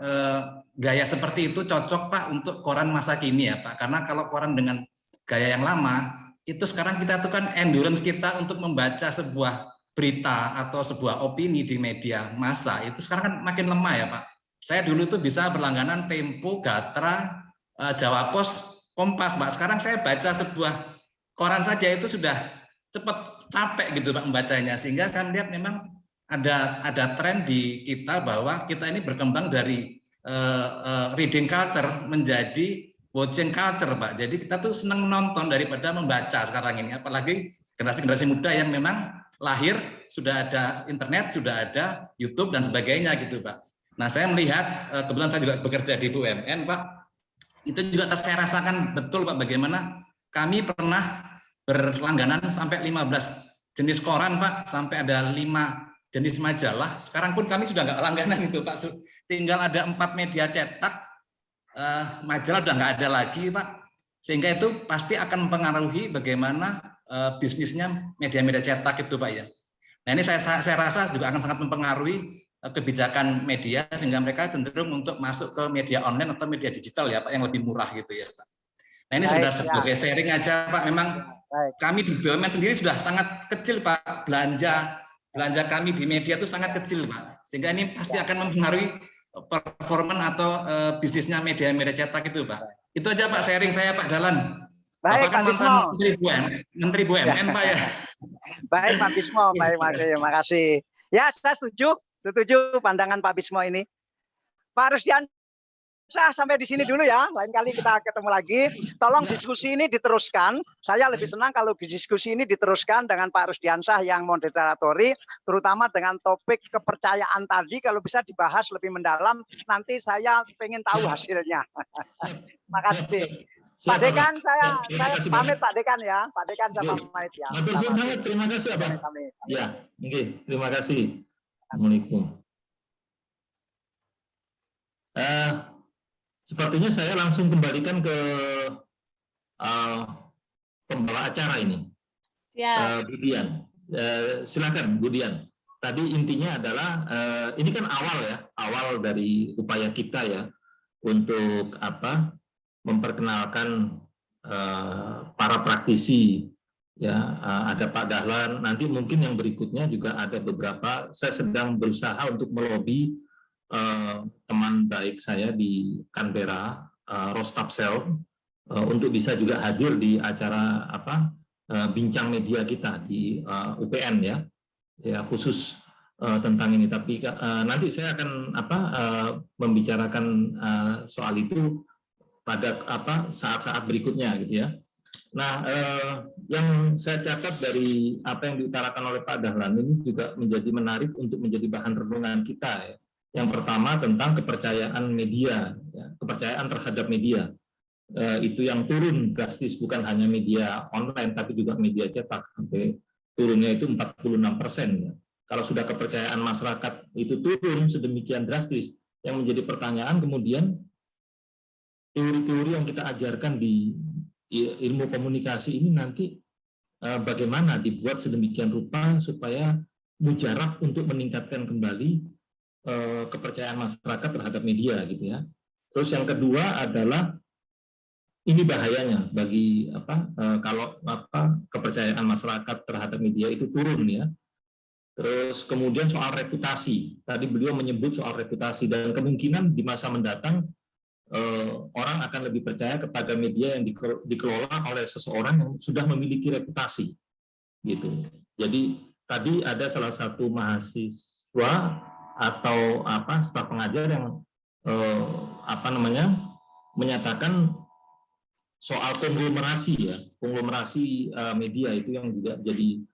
gaya seperti itu cocok Pak untuk koran masa kini ya Pak, karena kalau koran dengan gaya yang lama itu sekarang kita tuh kan endurance kita untuk membaca sebuah berita atau sebuah opini di media massa itu sekarang kan makin lemah ya Pak. Saya dulu tuh bisa berlangganan Tempo, Gatra, Jawa Pos, Kompas, Pak. Sekarang saya baca sebuah koran saja itu sudah cepat capek gitu Pak membacanya, sehingga saya melihat memang ada tren di kita bahwa kita ini berkembang dari reading culture menjadi watching culture Pak. Jadi kita tuh senang nonton daripada membaca sekarang ini, apalagi generasi-generasi muda yang memang lahir sudah ada internet, sudah ada YouTube dan sebagainya gitu Pak. Nah saya melihat, kebetulan saya juga bekerja di BUMN Pak, itu juga saya rasakan betul Pak bagaimana kami pernah berlangganan sampai 15 jenis koran Pak, sampai ada 5 jenis majalah. Sekarang pun kami sudah nggak langganan itu Pak, tinggal ada 4 media cetak, majalah udah nggak ada lagi Pak, sehingga itu pasti akan mempengaruhi bagaimana bisnisnya media-media cetak itu Pak ya. Nah ini saya rasa juga akan sangat mempengaruhi kebijakan media, sehingga mereka cenderung untuk masuk ke media online atau media digital ya Pak, yang lebih murah gitu ya Pak. Nah ini sudah sebagai sharing aja Pak, memang kami di BUMN sendiri sudah sangat kecil Pak, belanja kami di media itu sangat kecil Pak, sehingga ini pasti akan mempengaruhi performa atau bisnisnya media-media cetak itu Pak. Itu aja Pak sharing saya Pak Dahlan.
Baik,
Bapak kan
Pak
mantan
Bismo.
Menteri BUMN Pak ya.
Baik Pak Bismo, baik terima kasih. Ya saya setuju pandangan Pak Bismo ini. Pak Rusdian, sampai di sini dulu ya, lain kali kita ketemu lagi. Tolong diskusi ini diteruskan. Saya lebih senang kalau diskusi ini diteruskan dengan Pak Rusdiansyah yang moderatori, terutama dengan topik kepercayaan tadi. Kalau bisa dibahas lebih mendalam, nanti saya pengen tahu hasilnya. Terima kasih. Pak Dekan, saya pamit Pak Dekan ya. Pak Dekan saya pamit ya.
Terima kasih Abang. Ya, oke, terima kasih. Assalamualaikum. Sepertinya saya langsung kembalikan ke pembawa acara ini.
Ya.
Budian. Silakan Budian. Tadi intinya adalah ini kan awal dari upaya kita ya untuk memperkenalkan para praktisi ya, ada Pak Dahlan, nanti mungkin yang berikutnya juga ada beberapa. Saya sedang berusaha untuk melobi teman baik saya di Canberra, Rostapsel, untuk bisa juga hadir di acara bincang media kita di UPN ya khusus tentang ini. Tapi nanti saya akan membicarakan soal itu pada saat-saat berikutnya gitu ya. Nah, yang saya catat dari apa yang diutarakan oleh Pak Dahlan ini juga menjadi menarik untuk menjadi bahan renungan kita ya. Yang pertama tentang kepercayaan media, ya, kepercayaan terhadap media. Itu yang turun drastis, bukan hanya media online tapi juga media cetak, sampai turunnya itu 46%. Ya. Kalau sudah kepercayaan masyarakat itu turun sedemikian drastis, yang menjadi pertanyaan kemudian teori-teori yang kita ajarkan di ilmu komunikasi ini nanti bagaimana dibuat sedemikian rupa supaya mujarab untuk meningkatkan kembali kepercayaan masyarakat terhadap media gitu ya. Terus yang kedua adalah ini bahayanya bagi kalau kepercayaan masyarakat terhadap media itu turun ya. Terus kemudian soal reputasi. Tadi beliau menyebut soal reputasi, dan kemungkinan di masa mendatang orang akan lebih percaya kepada media yang dikelola oleh seseorang yang sudah memiliki reputasi gitu. Jadi tadi ada salah satu mahasiswa atau staf pengajar yang menyatakan soal konglomerasi media itu yang juga jadi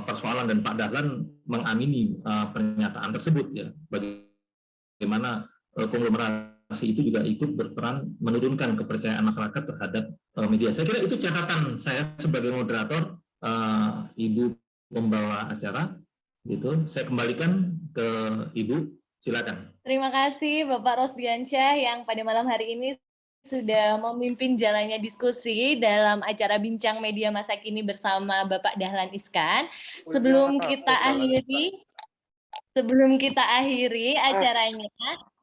persoalan, dan Pak Dahlan mengamini pernyataan tersebut ya. Bagaimana konglomerasi itu juga ikut berperan menurunkan kepercayaan masyarakat terhadap media. Saya kira itu catatan saya sebagai moderator, Ibu pembawa acara. Gitu. Saya kembalikan ke Ibu, silakan.
Terima kasih Bapak Rosdiansyah yang pada malam hari ini sudah memimpin jalannya diskusi dalam acara bincang media masa kini bersama Bapak Dahlan Iskan. Sebelum kita akhiri acaranya,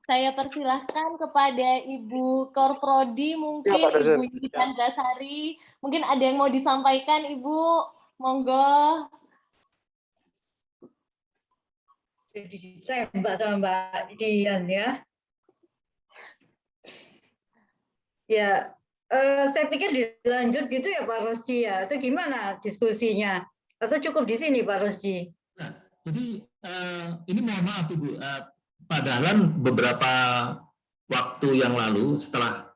saya persilahkan kepada Ibu Korprodi, mungkin ya, Ibu Yudi Chandrasari, mungkin ada yang mau disampaikan, Ibu, monggo.
Jadi ditembak sama Mbak Dian ya. Ya, saya pikir dilanjut gitu ya Pak Rosdi ya. Itu gimana diskusinya? Atau cukup di sini Pak Rosdi?
Nah, jadi ini mohon maaf Ibu, padahal beberapa waktu yang lalu setelah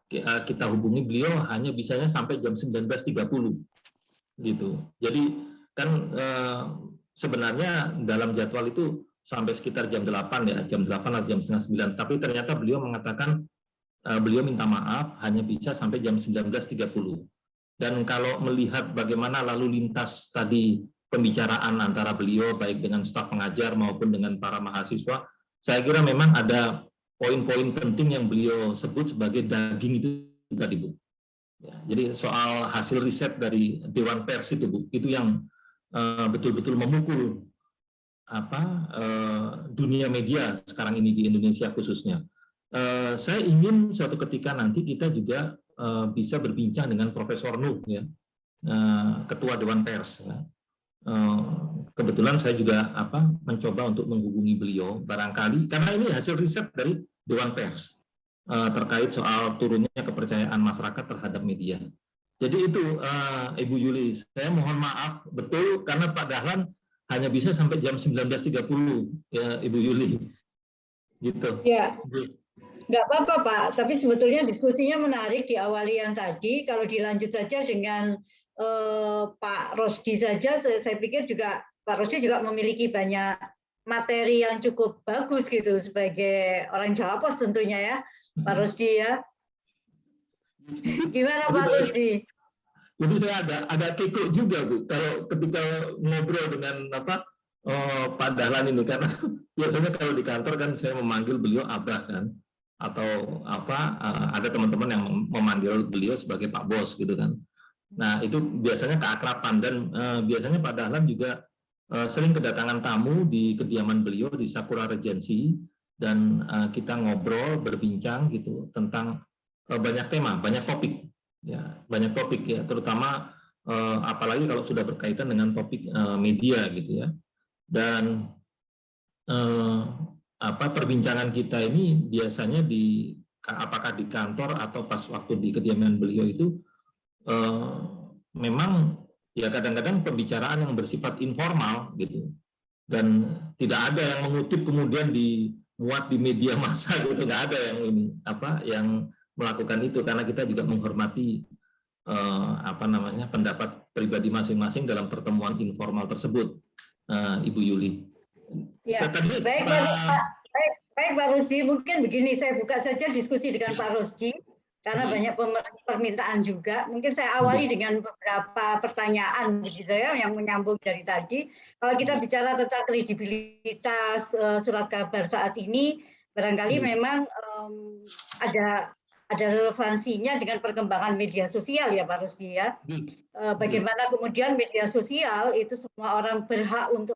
kita hubungi beliau hanya bisanya sampai jam 19.30 gitu. Jadi kan sebenarnya dalam jadwal itu sampai sekitar jam 8 ya, jam 8 atau jam setengah 9. Tapi ternyata beliau mengatakan beliau minta maaf hanya bisa sampai jam 19.30. Dan kalau melihat bagaimana lalu lintas tadi pembicaraan antara beliau baik dengan staf pengajar maupun dengan para mahasiswa, saya kira memang ada poin-poin penting yang beliau sebut sebagai daging itu tadi Bu. Ya, jadi soal hasil riset dari Dewan Pers itu Bu, itu yang betul-betul memukul dunia media sekarang ini di Indonesia khususnya. Saya ingin suatu ketika nanti kita juga bisa berbincang dengan Profesor Nuh ya, Ketua Dewan Pers. Ya. Kebetulan saya juga mencoba untuk menghubungi beliau barangkali karena ini hasil riset dari Dewan Pers terkait soal turunnya kepercayaan masyarakat terhadap media. Jadi itu Ibu Yuli, saya mohon maaf betul karena Pak Dahlan hanya bisa sampai jam 19.30 ya Ibu Yuli. Gitu.
Ya. Nggak apa-apa Pak, tapi sebetulnya diskusinya menarik di awali yang tadi. Kalau dilanjut saja dengan Pak Rosdi saja, saya pikir juga Pak Rosdi juga memiliki banyak materi yang cukup bagus gitu sebagai orang Jawa Pos tentunya ya, Pak Rosdi ya. Gimana Pak Rosdi?
Jadi saya agak kekok juga Bu, kalau ketika ngobrol dengan Pak Dahlan ini karena biasanya kalau di kantor kan saya memanggil beliau Abah kan. Atau ada teman-teman yang memanggil beliau sebagai Pak Bos gitu kan. Nah itu biasanya keakraban dan biasanya Pak Dahlan juga sering kedatangan tamu di kediaman beliau di Sakura Regency dan kita ngobrol berbincang gitu tentang banyak tema, banyak topik ya, banyak topik ya, terutama apalagi kalau sudah berkaitan dengan topik media gitu ya. Dan perbincangan kita ini biasanya apakah di kantor atau pas waktu di kediaman beliau itu memang ya kadang-kadang pembicaraan yang bersifat informal gitu dan tidak ada yang mengutip kemudian dimuat di media massa gitu, nggak ada yang ini yang melakukan itu karena kita juga menghormati pendapat pribadi masing-masing dalam pertemuan informal tersebut, Ibu Yuli.
Ya, baik Pak Rosdi, mungkin begini saya buka saja diskusi dengan Pak Rosdi karena banyak permintaan juga. Mungkin saya awali dengan beberapa pertanyaan begitu ya yang menyambung dari tadi. Kalau kita bicara tentang kredibilitas surat kabar saat ini, barangkali memang ada relevansinya dengan perkembangan media sosial ya Pak Rosdi ya. Bagaimana kemudian media sosial itu semua orang berhak untuk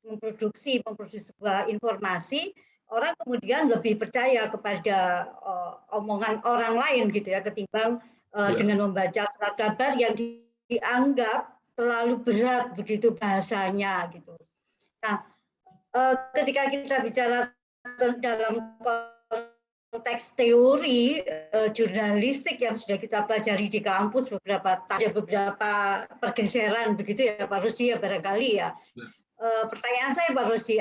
memproduksi sebuah informasi, orang kemudian lebih percaya kepada omongan orang lain gitu ya ketimbang dengan membaca surat kabar yang dianggap terlalu berat begitu bahasanya gitu. Nah, ketika kita bicara dalam konteks teori jurnalistik yang sudah kita pelajari di kampus ada beberapa pergeseran begitu ya Pak Rosdi ya barangkali ya. Pertanyaan saya Pak Rosdi,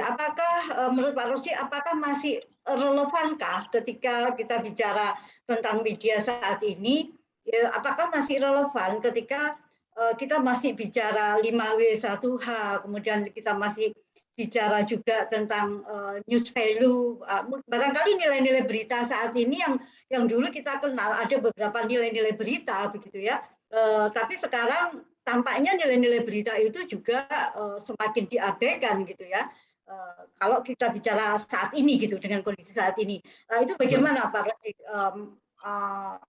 menurut Pak Rosdi apakah masih relevankah ketika kita bicara tentang media saat ini, apakah masih relevan ketika kita masih bicara 5W1H, kemudian kita masih bicara juga tentang news value, barangkali nilai-nilai berita saat ini yang dulu kita kenal ada beberapa nilai-nilai berita begitu ya, tapi sekarang tampaknya nilai-nilai berita itu juga semakin diabaikan gitu ya. Kalau kita bicara saat ini gitu dengan kondisi saat ini, itu bagaimana Pak Rosdi,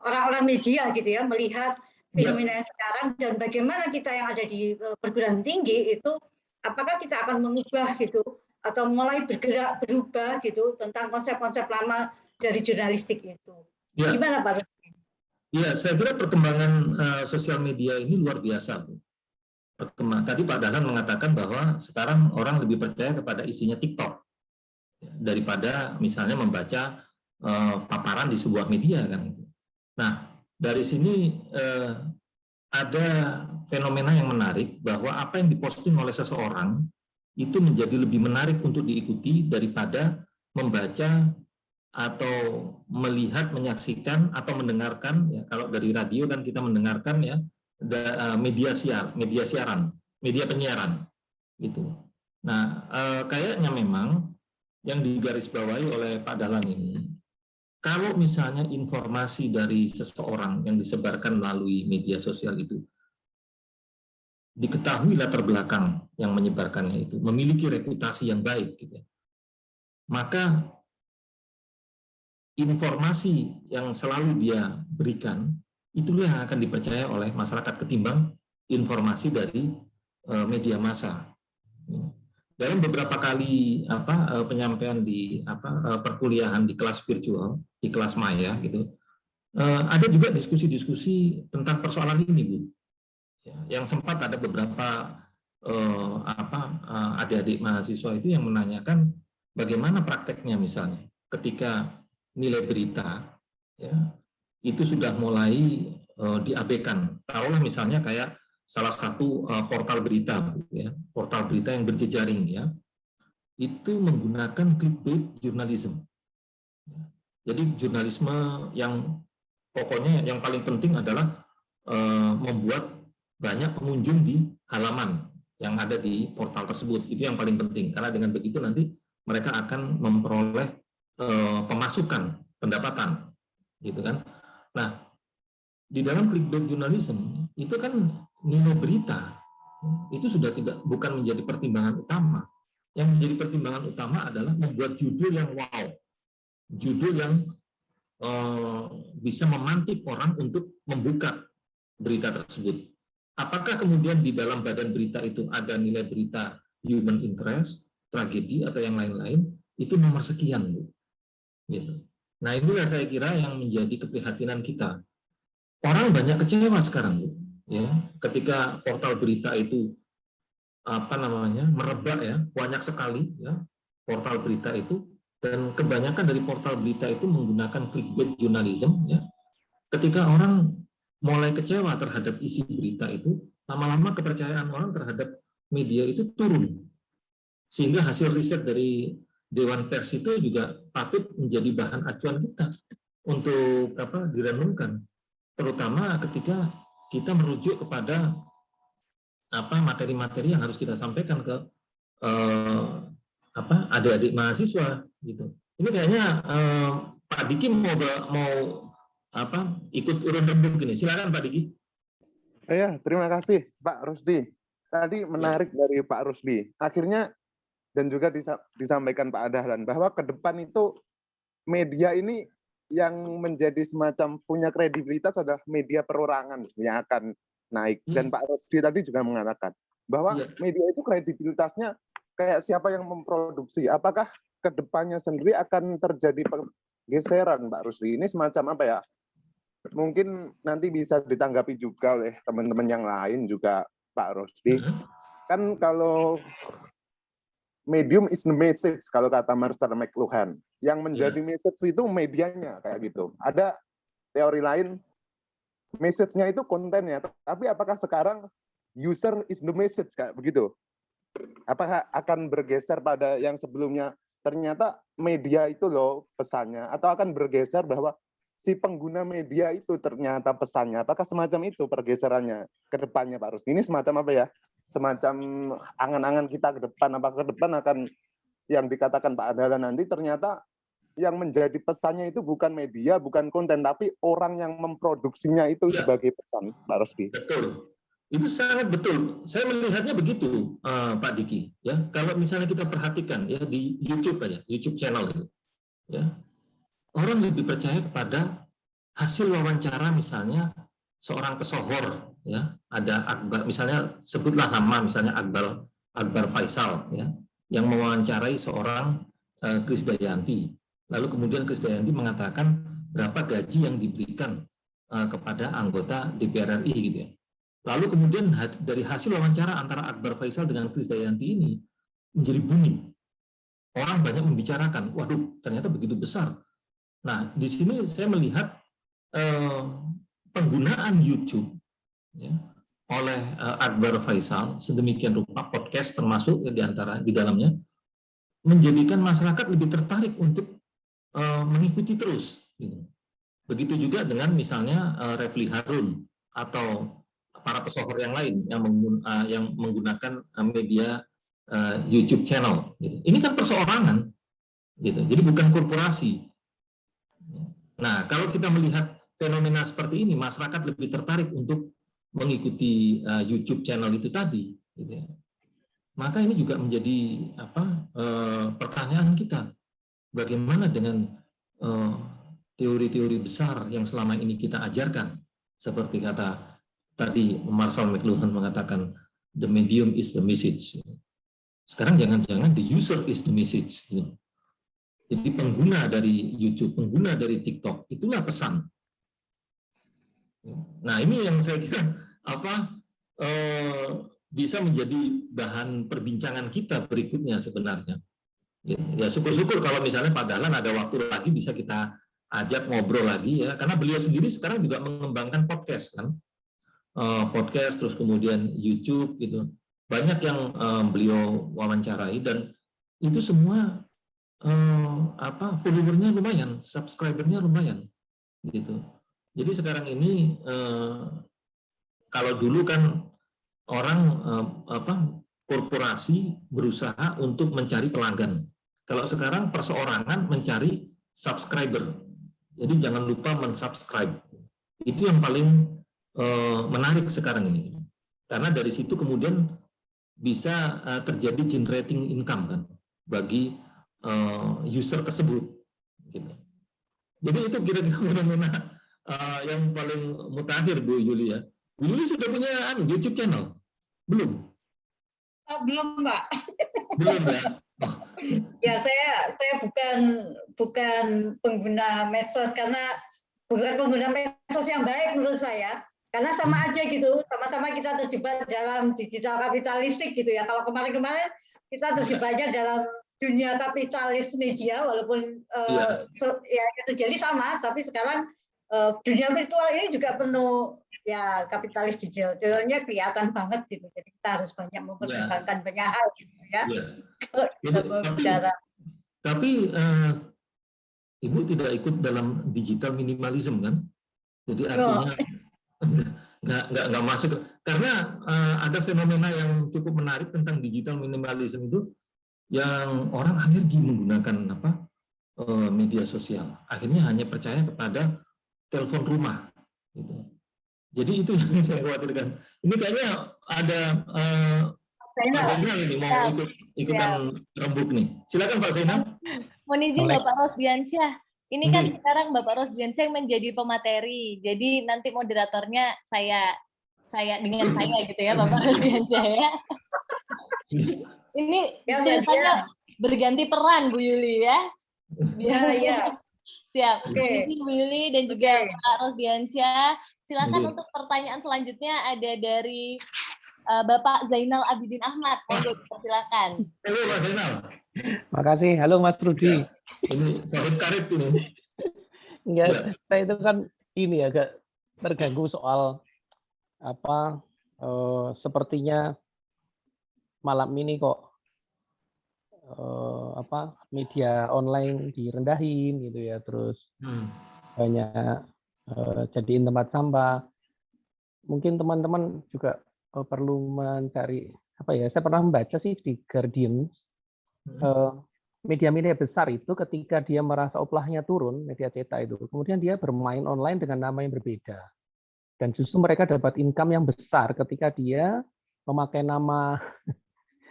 orang-orang media gitu ya melihat fenomena sekarang dan bagaimana kita yang ada di perguruan tinggi itu, apakah kita akan mengubah gitu atau mulai berubah gitu tentang konsep-konsep lama dari jurnalistik itu? Gimana Pak Rosdi?
Ya, saya kira perkembangan sosial media ini luar biasa, Bu. Tadi Pak Dahlan mengatakan bahwa sekarang orang lebih percaya kepada isinya TikTok daripada misalnya membaca paparan di sebuah media kan. Nah, dari sini ada fenomena yang menarik bahwa apa yang diposting oleh seseorang itu menjadi lebih menarik untuk diikuti daripada membaca atau melihat, menyaksikan atau mendengarkan, ya, kalau dari radio kan kita mendengarkan ya media siaran, media penyiaran gitu. Nah, kayaknya memang yang digarisbawahi oleh Pak Dahlan ini, kalau misalnya informasi dari seseorang yang disebarkan melalui media sosial itu diketahui latar belakang yang menyebarkannya itu memiliki reputasi yang baik, gitu, maka informasi yang selalu dia berikan itulah yang akan dipercaya oleh masyarakat ketimbang informasi dari media massa. Dalam beberapa kali penyampaian di perkuliahan di kelas virtual, di kelas maya gitu, ada juga diskusi-diskusi tentang persoalan ini, Bu. Yang sempat ada beberapa adik-adik mahasiswa itu yang menanyakan bagaimana prakteknya misalnya ketika nilai berita ya itu sudah mulai diabaikan. Taruhlah misalnya kayak salah satu portal berita ya, portal berita yang berjejaring ya, itu menggunakan clickbait journalism. Jadi jurnalisme yang pokoknya yang paling penting adalah membuat banyak pengunjung di halaman yang ada di portal tersebut. Itu yang paling penting, karena dengan begitu nanti mereka akan memperoleh pemasukan, pendapatan, gitu kan. Nah, di dalam clickbait journalism itu kan nilai berita itu sudah bukan menjadi pertimbangan utama. Yang menjadi pertimbangan utama adalah membuat judul yang wow, judul yang bisa memantik orang untuk membuka berita tersebut. Apakah kemudian di dalam badan berita itu ada nilai berita human interest, tragedi atau yang lain-lain, itu nomor sekian, Bu. Gitu. Nah, inilah saya kira yang menjadi keprihatinan kita. Orang banyak kecewa sekarang, Bu. Ya, ketika portal berita itu merebak ya, banyak sekali ya portal berita itu, dan kebanyakan dari portal berita itu menggunakan clickbait journalism ya. Ketika orang mulai kecewa terhadap isi berita itu, lama-lama kepercayaan orang terhadap media itu turun. Sehingga hasil riset dari Dewan Pers itu juga patut menjadi bahan acuan kita untuk direnungkan, terutama ketika kita merujuk kepada materi-materi yang harus kita sampaikan ke adik-adik mahasiswa gitu. Ini kayaknya Pak Diki mau ikut urun rembuk gini. Silakan Pak Diki.
Ya, terima kasih Pak Rusdi. Tadi menarik dari Pak Rusdi. Akhirnya dan juga disampaikan Pak Dahlan bahwa ke depan itu media ini yang menjadi semacam punya kredibilitas adalah media perorangan yang akan naik. Dan Pak Rusdi tadi juga mengatakan bahwa media itu kredibilitasnya kayak siapa yang memproduksi. Apakah ke depannya sendiri akan terjadi pergeseran, Pak Rusdi? Ini semacam apa ya? Mungkin nanti bisa ditanggapi juga oleh teman-teman yang lain juga, Pak Rusdi. Kan kalau medium is the message, kalau kata Marshall McLuhan. Yang menjadi message itu medianya, kayak gitu. Ada teori lain, message-nya itu kontennya. Tapi apakah sekarang user is the message, kayak begitu? Apakah akan bergeser pada yang sebelumnya, ternyata media itu loh pesannya, atau akan bergeser bahwa si pengguna media itu ternyata pesannya? Apakah semacam itu pergeserannya ke depannya, Pak Rusdi? Ini semacam apa ya? Semacam angan-angan kita ke depan, apakah ke depan akan yang dikatakan Pak Dahlan nanti ternyata yang menjadi pesannya itu bukan media, bukan konten, tapi orang yang memproduksinya itu sebagai pesan, Pak Rusdi.
Betul, itu sangat betul. Saya melihatnya begitu, Pak Diki. Ya, kalau misalnya kita perhatikan ya di YouTube aja, YouTube channel itu, ya orang lebih percaya kepada hasil wawancara misalnya seorang pesohor, ya ada Akbar, misalnya sebutlah nama misalnya Akbar Faisal, ya yang mewawancarai seorang Krisdayanti. Lalu kemudian Krisdayanti mengatakan berapa gaji yang diberikan kepada anggota DPR RI gitu ya. Lalu kemudian dari hasil wawancara antara Akbar Faisal dengan Krisdayanti ini menjadi booming. Orang banyak membicarakan, waduh ternyata begitu besar. Nah di sini saya melihat penggunaan YouTube ya, oleh Akbar Faisal sedemikian rupa, podcast termasuk di dalamnya, menjadikan masyarakat lebih tertarik untuk mengikuti terus. Gitu. Begitu juga dengan misalnya Refli Harun atau para pesohor yang lain yang menggunakan media YouTube channel. Gitu. Ini kan perseorangan, gitu. Jadi bukan korporasi. Nah, kalau kita melihat fenomena seperti ini, masyarakat lebih tertarik untuk mengikuti YouTube channel itu tadi. Gitu ya. Maka ini juga menjadi pertanyaan kita. Bagaimana dengan teori-teori besar yang selama ini kita ajarkan? Seperti kata tadi Marshall McLuhan mengatakan, the medium is the message. Sekarang jangan-jangan the user is the message. Jadi pengguna dari YouTube, pengguna dari TikTok, itulah pesan. Nah, ini yang saya kira bisa menjadi bahan perbincangan kita berikutnya sebenarnya. Ya syukur-syukur kalau misalnya Pak Dahlan ada waktu lagi bisa kita ajak ngobrol lagi ya, karena beliau sendiri sekarang juga mengembangkan podcast kan. Podcast terus kemudian YouTube gitu. Banyak yang beliau wawancarai dan itu semua followernya lumayan, subscribernya lumayan gitu. Jadi sekarang ini kalau dulu kan orang korporasi berusaha untuk mencari pelanggan. Kalau sekarang perseorangan mencari subscriber. Jadi jangan lupa mensubscribe. Itu yang paling menarik sekarang ini. Karena dari situ kemudian bisa terjadi generating income kan bagi user tersebut. Gitu. Jadi itu kira-kira fenomena yang paling mutakhir Bu Yuli ya. Bu Yuli sudah punya YouTube channel? Belum?
Belum, Pak.
Belum ya? Oh.
Ya, saya bukan pengguna medsos, karena bukan pengguna medsos yang baik menurut saya. Karena sama aja gitu, sama-sama kita terjebak dalam digital kapitalistik gitu ya. Kalau kemarin-kemarin kita terjebaknya dalam dunia kapitalis media, walaupun ya terjadi sama, tapi sekarang dunia virtual ini juga penuh ya kapitalis digitalnya kelihatan banget gitu. Jadi kita harus banyak mempertimbangkan banyak hal gitu ya. Kalau kita berbicara.
Tapi Ibu tidak ikut dalam digital minimalism kan? Jadi artinya nggak masuk, karena ada fenomena yang cukup menarik tentang digital minimalism itu, yang orang alergi menggunakan media sosial, akhirnya hanya percaya kepada telepon rumah gitu. Jadi itu yang saya khawatirkan. Ini kayaknya ada Pak Zainal ini mau ikutan rembuk nih. Silakan Pak Zainal.
Mohon izin Bapak Rosdiansyah. Ini kan sekarang Bapak Rosdiansyah yang menjadi pemateri. Jadi nanti moderatornya saya dengan saya gitu ya Bapak Rosdiansyah ya. Ini ceritanya berganti peran Bu Yuli ya.
Iya.
Siap. Izin Bu Yuli dan juga Pak Rosdiansyah. Silakan untuk pertanyaan selanjutnya ada dari Bapak Zainal Abidin Ahmad. Monggo silakan.
Halo Pak Zainal.
Makasih. Halo Mas Rudi.
Ini sahib karib ini.
Enggak, saya itu kan ini agak terganggu soal sepertinya malam ini kok media online direndahin gitu ya, terus banyak jadiin tempat sampah. Mungkin teman-teman juga perlu mencari saya pernah membaca sih di Guardian, media-media besar itu ketika dia merasa uplahnya turun, media cetak itu, kemudian dia bermain online dengan nama yang berbeda. Dan justru mereka dapat income yang besar ketika dia memakai nama,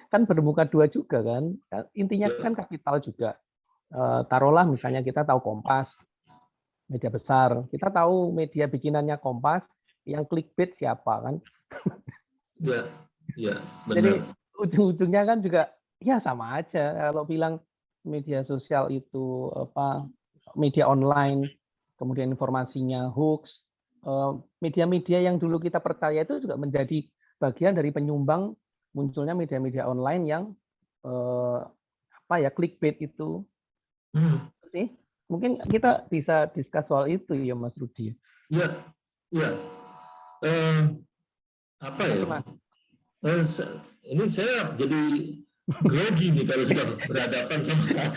kan bermuka dua juga kan, intinya kan kapital juga. Taruhlah misalnya kita tahu Kompas, media besar, kita tahu media bikinannya Kompas, yang clickbait siapa kan.
Iya, benar.
Jadi ujung-ujungnya kan juga ya sama aja. Kalau bilang media sosial itu media online, kemudian informasinya hoax, media-media yang dulu kita percaya itu juga menjadi bagian dari penyumbang munculnya media-media online yang clickbait itu. Mungkin kita bisa discuss soal itu ya Mas Rudi.
Ya, Ya, apa ya? Ini saya jadi grogi nih kalau sudah berhadapan sama.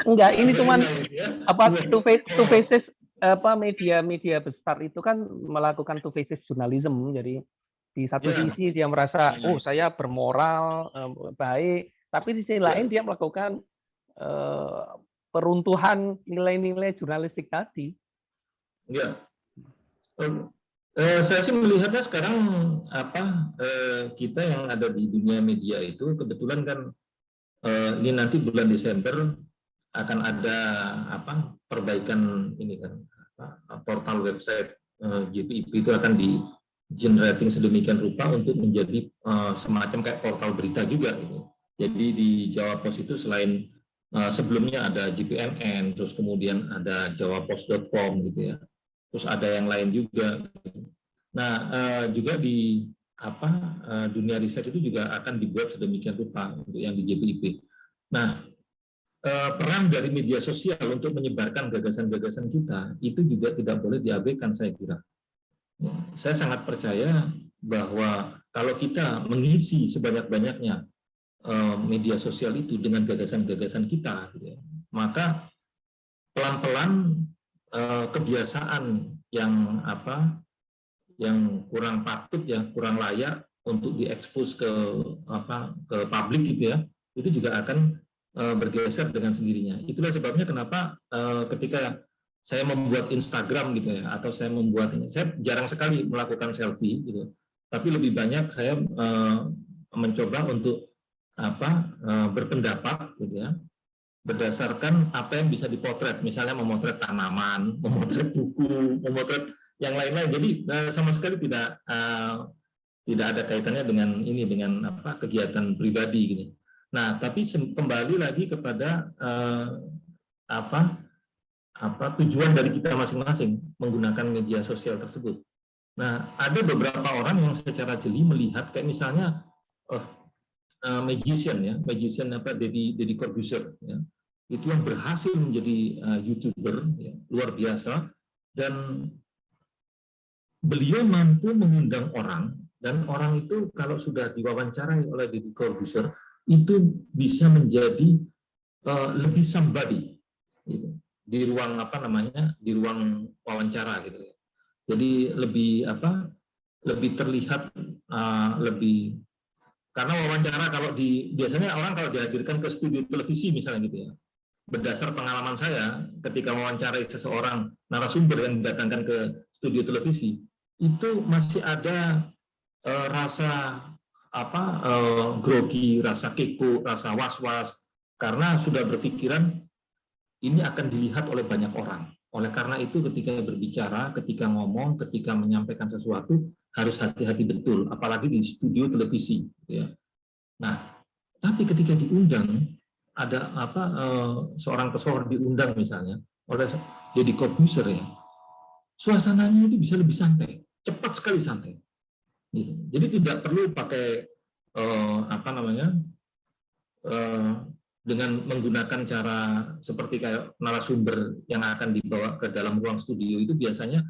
Enggak, ini cuman
ya.
two faces media besar itu kan melakukan two faces journalism. Jadi di satu sisi dia merasa saya bermoral baik, tapi di sisi lain dia melakukan peruntuhan nilai-nilai jurnalistik tadi.
Ya. Saya sih melihatnya sekarang kita yang ada di dunia media itu kebetulan kan ini nanti bulan Desember akan ada perbaikan ini kan portal website JPIP itu akan di generating sedemikian rupa untuk menjadi semacam kayak portal berita juga gitu. Jadi di Jawa Pos itu selain sebelumnya ada JPNN, terus kemudian ada jawapos.com gitu ya. Terus ada yang lain juga. Nah, juga di dunia riset itu juga akan dibuat sedemikian rupa untuk yang di JPIP. Nah, peran dari media sosial untuk menyebarkan gagasan-gagasan kita itu juga tidak boleh diabaikan, saya kira. Saya sangat percaya bahwa kalau kita mengisi sebanyak-banyaknya media sosial itu dengan gagasan-gagasan kita, gitu ya, maka pelan-pelan kebiasaan yang kurang patut ya, kurang layak untuk diekspos ke publik gitu ya, itu juga akan bergeser dengan sendirinya. Itulah sebabnya kenapa ketika saya membuat Instagram gitu ya, atau saya jarang sekali melakukan selfie gitu, tapi lebih banyak saya mencoba untuk berpendapat gitu ya, berdasarkan apa yang bisa dipotret, misalnya memotret tanaman, memotret buku, memotret yang lain-lain. Jadi sama sekali tidak ada kaitannya dengan kegiatan pribadi gitu. Nah, tapi kembali lagi kepada tujuan dari kita masing-masing menggunakan media sosial tersebut. Nah, ada beberapa orang yang secara jeli melihat kayak misalnya magician Deddy Corbuzier ya, itu yang berhasil menjadi YouTuber ya, luar biasa, dan beliau mampu mengundang orang, dan orang itu kalau sudah diwawancarai oleh Deddy Corbuzier itu bisa menjadi lebih somebody gitu, di ruang di ruang wawancara gitu ya. Jadi lebih terlihat lebih, karena wawancara kalau biasanya orang kalau dihadirkan ke studio televisi misalnya gitu ya, berdasar pengalaman saya ketika mewawancarai seseorang narasumber yang didatangkan ke studio televisi, itu masih ada rasa grogi, rasa kepo, rasa was-was, karena sudah berpikiran ini akan dilihat oleh banyak orang. Oleh karena itu ketika berbicara, ketika ngomong, ketika menyampaikan sesuatu harus hati-hati betul, apalagi di studio televisi ya. Nah, tapi ketika diundang, ada seorang pesohor diundang misalnya oleh Deddy Corbuzier ya, suasananya itu bisa lebih santai, cepat sekali santai. Jadi tidak perlu pakai dengan menggunakan cara seperti kayak narasumber yang akan dibawa ke dalam ruang studio itu biasanya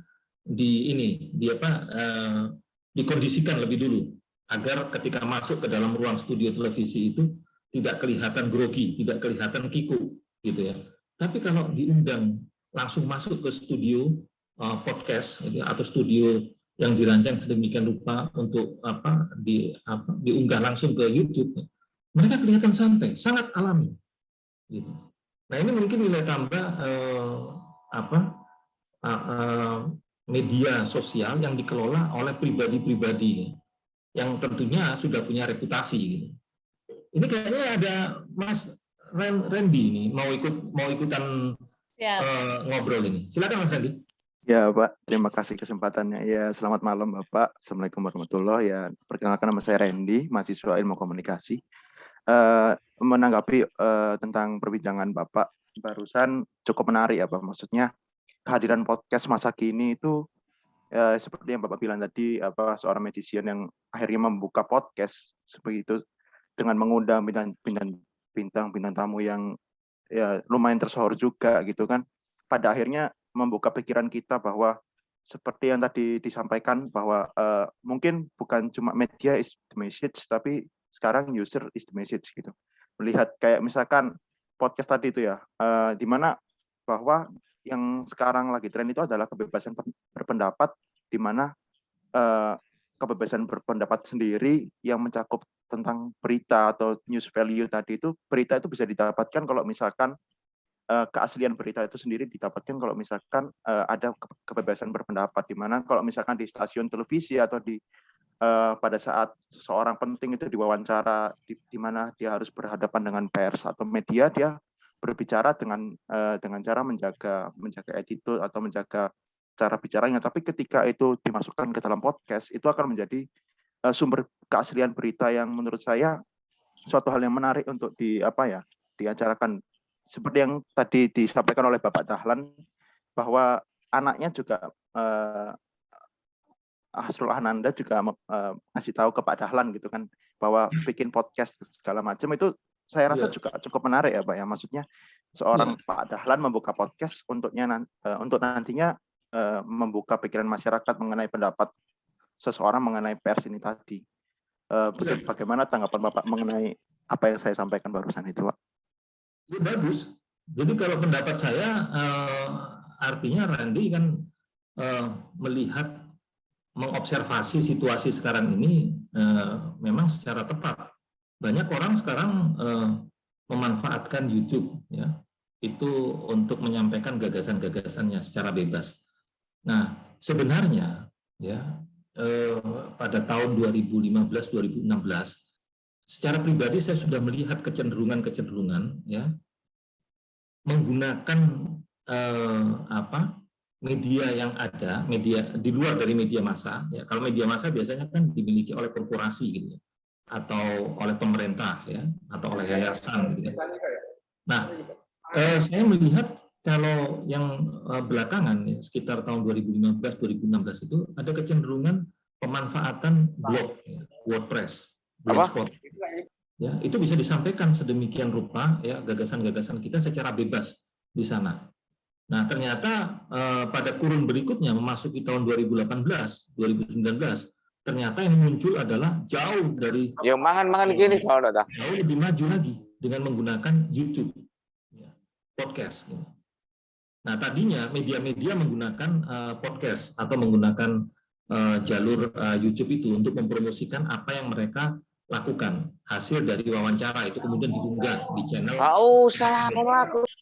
dikondisikan lebih dulu agar ketika masuk ke dalam ruang studio televisi itu tidak kelihatan grogi, tidak kelihatan kiku gitu ya. Tapi kalau diundang langsung masuk ke studio podcast atau studio yang dirancang sedemikian rupa untuk diunggah langsung ke YouTube, mereka kelihatan santai, sangat alami. Gitu. Nah ini mungkin nilai tambah media sosial yang dikelola oleh pribadi-pribadi yang tentunya sudah punya reputasi. Gitu. Ini kayaknya ada Mas Randy ini mau ikutan ngobrol ini. Silakan Mas Randy.
Ya Pak, terima kasih kesempatannya. Ya, selamat malam Bapak. Assalamualaikum warahmatullahi wabarakatuh. Ya, perkenalkan nama saya Randy, mahasiswa Ilmu Komunikasi. Menanggapi tentang perbincangan Bapak barusan cukup menarik ya Pak. Maksudnya kehadiran podcast masa kini itu seperti yang Bapak bilang tadi, seorang magician yang akhirnya membuka podcast seperti itu dengan mengundang bintang tamu yang ya lumayan tersohor juga gitu kan. Pada akhirnya membuka pikiran kita bahwa seperti yang tadi disampaikan bahwa mungkin bukan cuma media is the message, tapi sekarang user is the message gitu. Melihat kayak misalkan podcast tadi itu ya, di mana bahwa yang sekarang lagi tren itu adalah kebebasan berpendapat, di mana kebebasan berpendapat sendiri yang mencakup tentang berita atau news value tadi itu, berita itu bisa didapatkan kalau misalkan keaslian berita itu sendiri didapatkan kalau misalkan ada kebebasan berpendapat, di mana kalau misalkan di stasiun televisi atau di pada saat seseorang penting itu diwawancara di mana dia harus berhadapan dengan pers atau media, dia berbicara dengan cara menjaga attitude atau menjaga cara bicaranya. Tapi ketika itu dimasukkan ke dalam podcast, itu akan menjadi sumber keaslian berita yang menurut saya suatu hal yang menarik untuk diacarakan. Seperti yang tadi disampaikan oleh Bapak Dahlan, bahwa anaknya juga Hasrul Ananda juga ngasih tahu ke Pak Dahlan gitu kan, bahwa bikin podcast segala macam itu saya rasa juga cukup menarik ya Pak ya. Maksudnya seorang Pak Dahlan membuka podcast untuk nantinya membuka pikiran masyarakat mengenai pendapat seseorang mengenai pers ini tadi. Bagaimana tanggapan Bapak mengenai apa yang saya sampaikan barusan itu, Pak?
Ya, bagus. Jadi kalau pendapat saya, artinya Randy kan melihat, mengobservasi situasi sekarang ini memang secara tepat. Banyak orang sekarang memanfaatkan YouTube ya, itu untuk menyampaikan gagasan-gagasannya secara bebas. Nah, sebenarnya ya pada tahun 2015-2016 secara pribadi saya sudah melihat kecenderungan ya menggunakan media yang ada, media di luar dari media massa ya. Kalau media massa biasanya kan dimiliki oleh korporasi gitu ya, atau oleh pemerintah ya, atau oleh yayasan gitu ya. Nah, saya melihat kalau yang belakangan ya, sekitar tahun 2015-2016 itu ada kecenderungan pemanfaatan blog ya, WordPress, Blogspot. Ya, itu bisa disampaikan sedemikian rupa ya gagasan-gagasan kita secara bebas di sana. Nah, ternyata pada kurun berikutnya memasuki tahun 2018, 2019, ternyata yang muncul adalah jauh dari
yang mangan gini kalau ada.
Jauh lebih maju lagi dengan menggunakan YouTube, ya, podcast. Gitu. Nah, tadinya media-media menggunakan podcast atau menggunakan jalur YouTube itu untuk mempromosikan apa yang mereka lakukan, hasil dari wawancara itu kemudian diunggah di channel.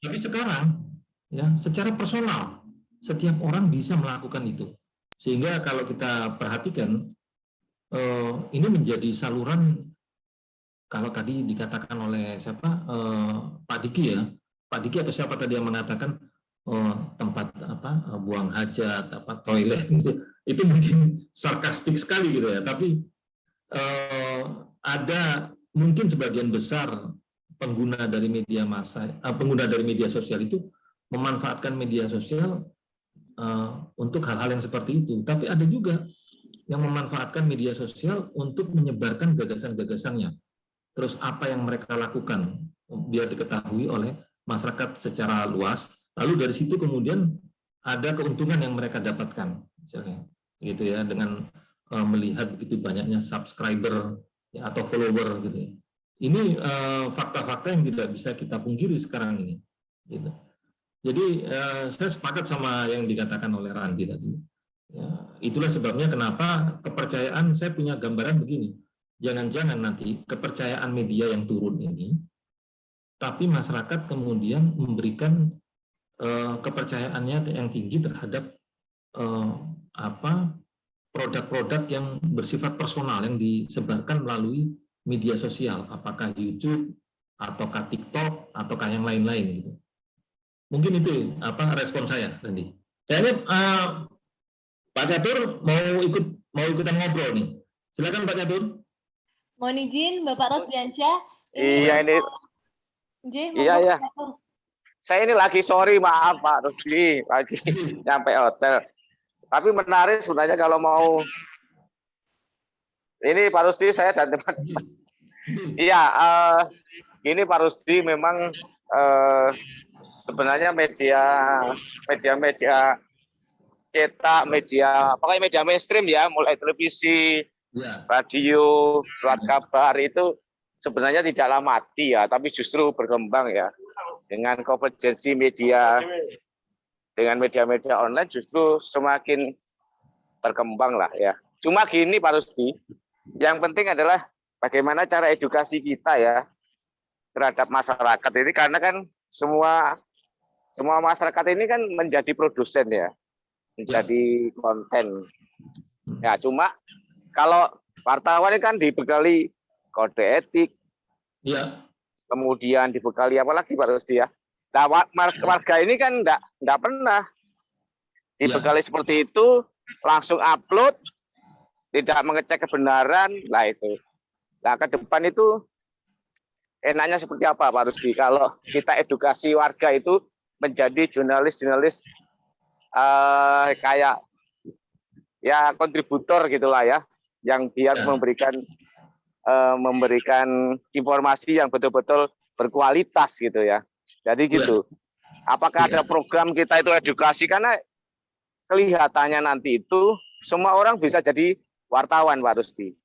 Tapi sekarang ya secara personal setiap orang bisa melakukan itu, sehingga kalau kita perhatikan ini menjadi saluran, kalau tadi dikatakan oleh siapa Pak Diki ya, Pak Diki atau siapa tadi yang mengatakan tempat buang hajat, toilet itu mungkin sarkastik sekali gitu ya, tapi ada mungkin sebagian besar pengguna dari media massa, pengguna dari media sosial itu memanfaatkan media sosial untuk hal-hal yang seperti itu. Tapi ada juga yang memanfaatkan media sosial untuk menyebarkan gagasan-gagasannya. Terus apa yang mereka lakukan biar diketahui oleh masyarakat secara luas. Lalu dari situ kemudian ada keuntungan yang mereka dapatkan, misalnya, gitu ya, dengan melihat begitu banyaknya subscriber ya, atau follower gitu ya. Ini fakta-fakta yang tidak bisa kita pungkiri sekarang ini. Gitu. Jadi saya sepakat sama yang dikatakan oleh Randi tadi. Ya, itulah sebabnya kenapa kepercayaan, saya punya gambaran begini. Jangan-jangan nanti kepercayaan media yang turun ini, tapi masyarakat kemudian memberikan kepercayaannya yang tinggi terhadap produk-produk yang bersifat personal yang disebarkan melalui media sosial, apakah YouTube ataukah TikTok ataukah yang lain-lain gitu. Mungkin itu respon saya, Randy. Kayaknya Pak Catur mau ikutan ngobrol nih. Silakan Pak Catur.
Mohon izin Bapak Rosdiansyah.
Iya ini. Iya. Saya ini lagi maaf Pak Rusdi, lagi nyampe hotel. Tapi menarik sebenarnya kalau mau ini Pak Rusdi, saya dan teman-teman. Iya, ini Pak Rusdi memang sebenarnya media cetak, media, pokoknya media mainstream ya, mulai televisi, radio, surat kabar itu sebenarnya tidaklah mati ya, tapi justru berkembang ya. Dengan konvergensi media, dengan media-media online justru semakin berkembang lah ya. Cuma gini Pak Rusdi, yang penting adalah bagaimana cara edukasi kita ya terhadap masyarakat ini, karena kan semua masyarakat ini kan menjadi produsen ya, menjadi konten. Ya cuma kalau wartawan ini kan dibekali kode etik, kemudian dibekali apa lagi Pak Rusdi ya. Nah, warga ini kan enggak pernah dibekali seperti itu, langsung upload, tidak mengecek kebenaran, lah itu. Nah, ke depan itu enaknya seperti apa Pak Rusdi kalau kita edukasi warga itu menjadi jurnalis-jurnalis kayak ya kontributor gitulah ya, yang biar memberikan informasi yang betul-betul berkualitas gitu ya. Jadi gitu. Apakah ada program kita itu edukasi, karena kelihatannya nanti itu semua orang bisa jadi wartawan Pak Rusdi.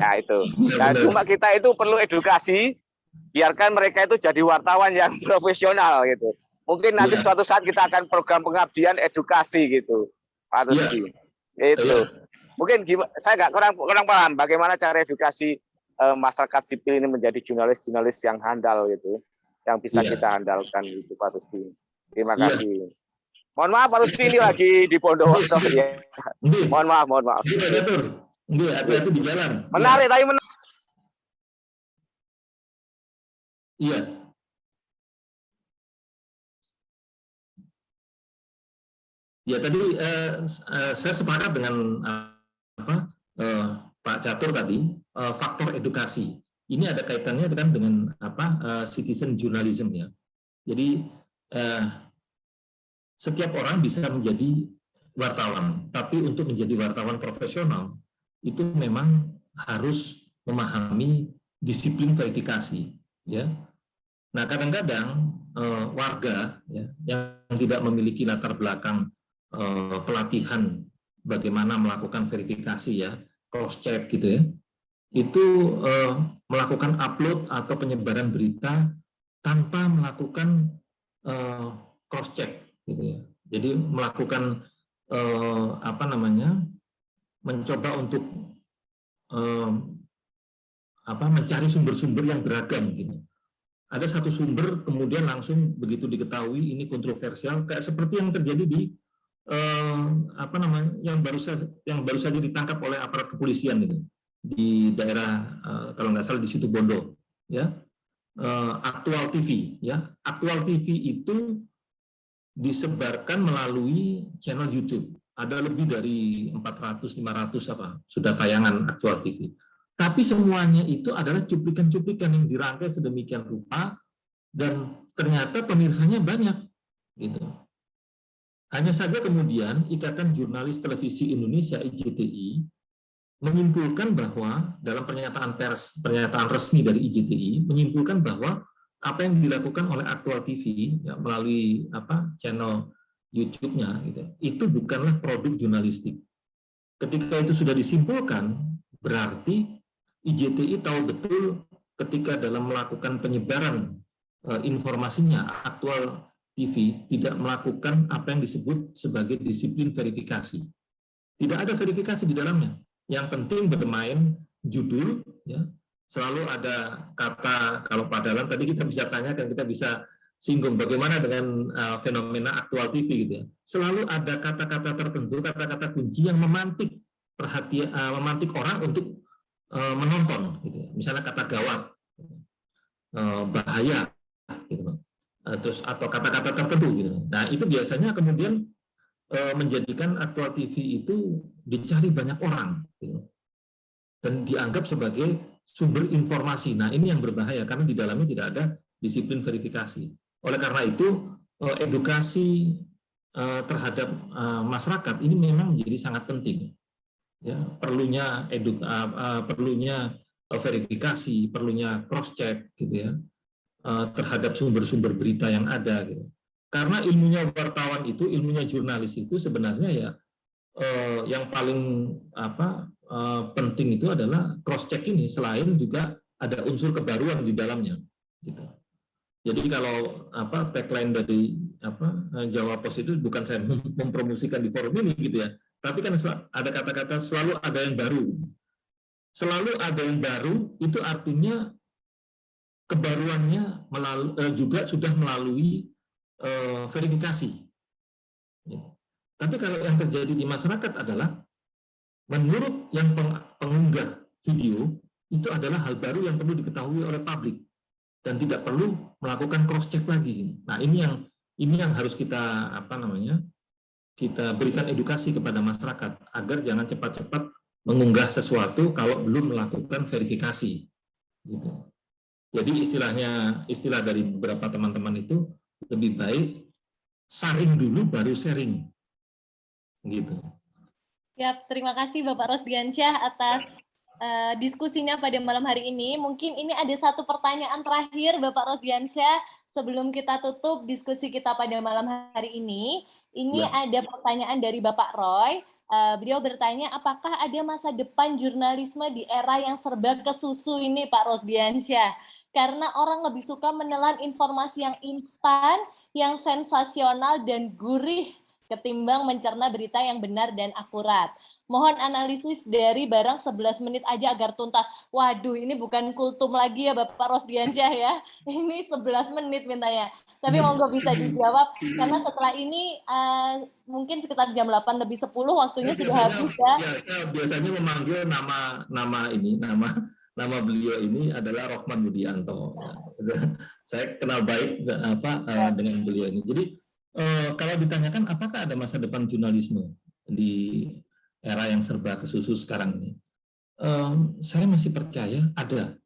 Nah itu. Nah, cuma kita itu perlu edukasi, biarkan mereka itu jadi wartawan yang profesional gitu. Mungkin nanti suatu saat kita akan program pengabdian edukasi gitu, Pak Rusdi. Itu. Mungkin saya nggak kurang paham bagaimana cara edukasi masyarakat sipil ini menjadi jurnalis-jurnalis yang handal gitu, yang bisa kita andalkan gitu Pak Rusdi. Terima kasih. Mohon maaf Pak Rusdi, ini lagi di Bondowoso ya. Mohon maaf.
Hati-hati di jalan.
Menarik tapi
Iya. Ya tadi saya sepakat dengan Pak Catur tadi, faktor edukasi. Ini ada kaitannya dengan citizen journalism ya. Jadi setiap orang bisa menjadi wartawan, tapi untuk menjadi wartawan profesional itu memang harus memahami disiplin verifikasi ya. Nah, kadang-kadang warga ya, yang tidak memiliki latar belakang pelatihan bagaimana melakukan verifikasi ya, cross check gitu ya, itu melakukan upload atau penyebaran berita tanpa melakukan cross check gitu ya. Jadi melakukan mencoba untuk mencari sumber-sumber yang beragam gitu. Ada satu sumber kemudian langsung begitu diketahui ini kontroversial, kayak seperti yang terjadi di yang baru saja ditangkap oleh aparat kepolisian gitu, di daerah kalau nggak salah di Situbondo ya, Aktual TV ya. Aktual TV itu disebarkan melalui channel YouTube, ada lebih dari 400-500 sudah tayangan Aktual TV. Tapi semuanya itu adalah cuplikan-cuplikan yang dirangkai sedemikian rupa dan ternyata pemirsanya banyak gitu. Hanya saja kemudian Ikatan Jurnalis Televisi Indonesia IJTI menyimpulkan bahwa dalam pernyataan resmi dari IJTI menyimpulkan bahwa apa yang dilakukan oleh Aktual TV ya, melalui channel YouTube-nya gitu, itu bukanlah produk jurnalistik. Ketika itu sudah disimpulkan, berarti IJTI tahu betul ketika dalam melakukan penyebaran informasinya, Aktual TV tidak melakukan apa yang disebut sebagai disiplin verifikasi. Tidak ada verifikasi di dalamnya. Yang penting bermain judul, ya. Selalu ada kata, kalau Pak Dahlan tadi kita bisa tanyakan, kita bisa singgung bagaimana dengan fenomena Aktual TV gitu ya. Selalu ada kata-kata tertentu, kata-kata kunci yang memantik perhatian, memantik orang untuk menonton gitu ya. Misalnya kata gawat, bahaya gitu. Terus atau kata-kata tertentu gitu. Nah, itu biasanya kemudian menjadikan Aktual TV itu dicari banyak orang gitu. Dan dianggap sebagai sumber informasi. Nah, ini yang berbahaya karena di dalamnya tidak ada disiplin verifikasi. Oleh karena itu, edukasi terhadap masyarakat ini memang menjadi sangat penting. Ya, perlunya verifikasi, perlunya cross check gitu ya, terhadap sumber-sumber berita yang ada gitu. Karena ilmunya wartawan itu, ilmunya jurnalis itu sebenarnya ya yang paling penting itu adalah cross check ini, selain juga ada unsur kebaruan di dalamnya. Gitu. Jadi kalau tagline dari Jawa Pos itu bukan saya mempromosikan di forum ini gitu ya, tapi kan ada kata-kata selalu ada yang baru. Selalu ada yang baru itu artinya kebaruannya juga sudah melalui verifikasi. Tapi kalau yang terjadi di masyarakat adalah menurut yang pengunggah video itu adalah hal baru yang perlu diketahui oleh publik dan tidak perlu melakukan cross check lagi. Nah, ini yang harus kita kita berikan edukasi kepada masyarakat agar jangan cepat-cepat mengunggah sesuatu kalau belum melakukan verifikasi. Gitu. Jadi istilah dari beberapa teman-teman itu lebih baik saring dulu baru sharing. Gitu.
Ya, terima kasih Bapak Rosdiansyah atas diskusinya pada malam hari ini. Mungkin ini ada satu pertanyaan terakhir Bapak Rosdiansyah sebelum kita tutup diskusi kita pada malam hari ini. Ini ada pertanyaan dari Bapak Roy. Beliau bertanya, apakah ada masa depan jurnalisme di era yang serba kesusu ini Pak Rosdiansyah? Karena orang lebih suka menelan informasi yang instan, yang sensasional dan gurih ketimbang mencerna berita yang benar dan akurat. Mohon analisis dari barang 11 menit aja agar tuntas. Waduh, ini bukan kultum lagi ya Bapak Rosdiansyah ya. Ini 11 menit mintanya. Tapi monggo bisa dijawab, karena setelah ini mungkin sekitar jam 8:10 waktunya sudah habis ya.
Saya biasanya memanggil nama beliau ini adalah Rohman Budianto. Saya kenal baik dengan beliau ini. Jadi kalau ditanyakan apakah ada masa depan jurnalisme di era yang serba kesusu sekarang ini, saya masih percaya ada,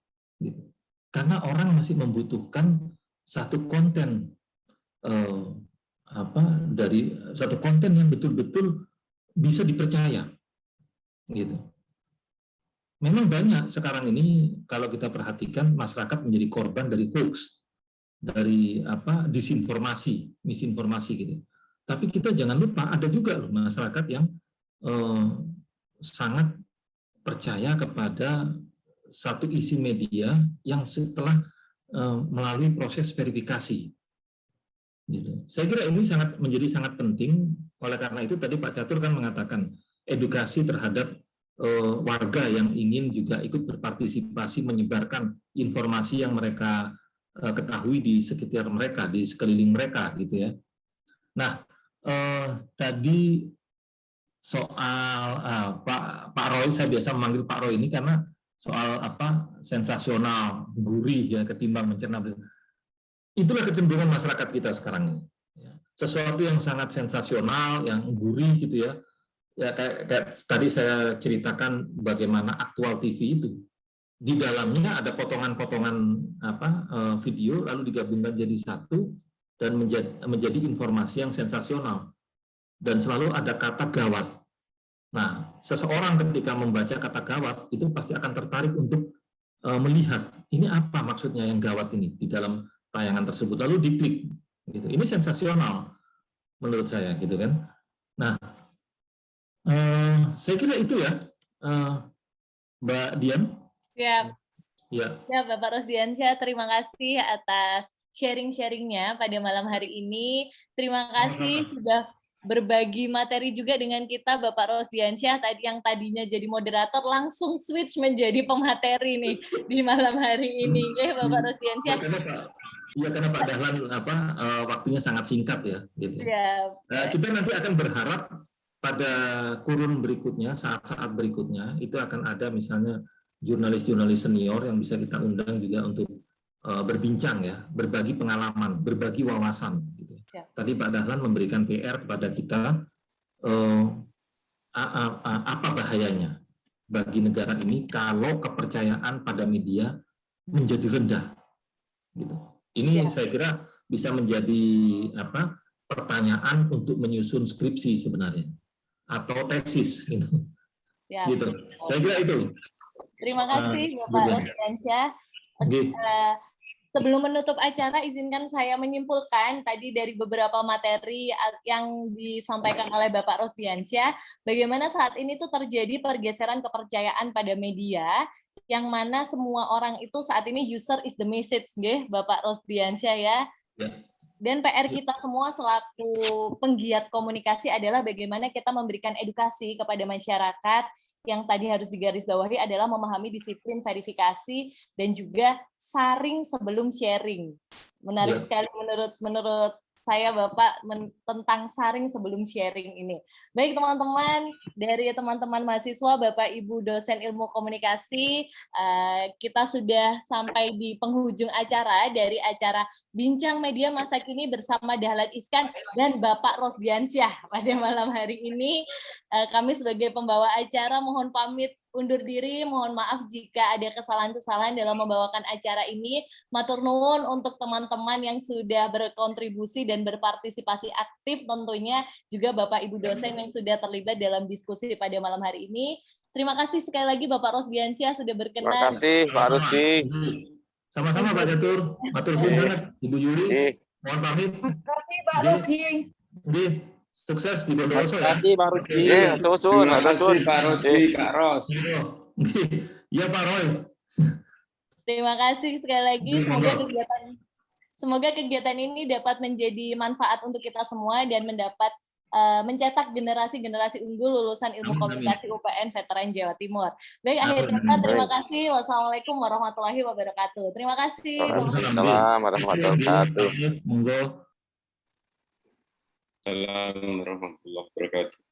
gitu. Karena orang masih membutuhkan satu konten dari satu konten yang betul-betul bisa dipercaya, gitu. Memang banyak sekarang ini kalau kita perhatikan masyarakat menjadi korban dari hoax, dari disinformasi, misinformasi gitu. Tapi kita jangan lupa ada juga loh masyarakat yang sangat percaya kepada satu isi media yang setelah melalui proses verifikasi. Gitu. Saya kira ini menjadi sangat penting. Oleh karena itu tadi Pak Catur kan mengatakan edukasi terhadap warga yang ingin juga ikut berpartisipasi menyebarkan informasi yang mereka ketahui di sekitar mereka, di sekeliling mereka, gitu ya. Nah, tadi soal Pak Roy, saya biasa memanggil Pak Roy ini karena soal sensasional, gurih ya ketimbang mencerna berita. Itulah kecenderungan masyarakat kita sekarang ini. Sesuatu yang sangat sensasional, yang gurih gitu ya. Ya kayak tadi saya ceritakan bagaimana Aktual TV itu. Di dalamnya ada potongan-potongan video lalu digabungkan jadi satu dan menjadi informasi yang sensasional. Dan selalu ada kata gawat. Nah, seseorang ketika membaca kata gawat itu pasti akan tertarik untuk melihat ini apa maksudnya yang gawat ini di dalam tayangan tersebut, lalu diklik. Gitu. Ini sensasional menurut saya, gitu kan. Nah, saya kira itu ya, Mbak Dian.
Siap.
Ya.
Ya, Bapak Rosdiansyah, terima kasih atas sharing-sharingnya pada malam hari ini. Terima kasih sudah berbagi materi juga dengan kita, Bapak Rosdiansyah, yang tadinya jadi moderator langsung switch menjadi pemateri nih di malam hari ini. Ya, Bapak Rosdiansyah.
Iya, karena Pak Dahlan waktunya sangat singkat ya. Gitu.
Ya.
Kita nanti akan berharap pada kurun berikutnya, saat-saat berikutnya, itu akan ada misalnya jurnalis-jurnalis senior yang bisa kita undang juga untuk berbincang ya, berbagi pengalaman, berbagi wawasan. Gitu. Tadi Pak Dahlan memberikan PR kepada kita apa bahayanya bagi negara ini kalau kepercayaan pada media menjadi rendah. Gitu. Ini saya kira bisa menjadi pertanyaan untuk menyusun skripsi sebenarnya atau tesis gitu.
Ya.
Gitu. Saya kira itu.
Terima kasih Bapak Rosdiansyah. Sebelum menutup acara, izinkan saya menyimpulkan tadi dari beberapa materi yang disampaikan oleh Bapak Rosdiansyah, bagaimana saat ini tuh terjadi pergeseran kepercayaan pada media, yang mana semua orang itu saat ini user is the message, nggih, Bapak Rosdiansyah ya. Dan PR kita semua selaku penggiat komunikasi adalah bagaimana kita memberikan edukasi kepada masyarakat. Yang tadi harus digarisbawahi adalah memahami disiplin verifikasi dan juga saring sebelum sharing. Menarik sekali menurut saya Bapak tentang saring sebelum sharing ini. Baik teman-teman, dari teman-teman mahasiswa, Bapak Ibu dosen ilmu komunikasi, kita sudah sampai di penghujung acara dari acara Bincang Media Masa Kini bersama Dahlan Iskan dan Bapak Rosdiansyah pada malam hari ini. Kami sebagai pembawa acara mohon pamit undur diri, mohon maaf jika ada kesalahan-kesalahan dalam membawakan acara ini. Matur nuwun untuk teman-teman yang sudah berkontribusi dan berpartisipasi aktif, tentunya juga Bapak Ibu dosen yang sudah terlibat dalam diskusi pada malam hari ini. Terima kasih sekali lagi Bapak Rosdiansyah sudah berkenan.
Terima kasih Pak Rusdi.
Sama-sama Pak Catur. Matur suwun sangat Ibu Yuli. Mohon pamit.
Terima kasih Pak Rusdi.
Sukses di Bondowoso ya.
Terima kasih Pak Rusdi.
Terima kasih Pak Rusdi, Kak Ros.
Iya Pak Roy.
Terima kasih sekali lagi. Semoga kegiatan ini dapat menjadi manfaat untuk kita semua dan mencetak generasi-generasi unggul lulusan ilmu komunikasi UPN Veteran Jawa Timur. Baik, akhir kata terima kasih. Wassalamualaikum warahmatullahi wabarakatuh. Terima kasih.
Waalaikumsalam warahmatullahi wabarakatuh.
Monggo.
Assalamualaikum warahmatullahi wabarakatuh.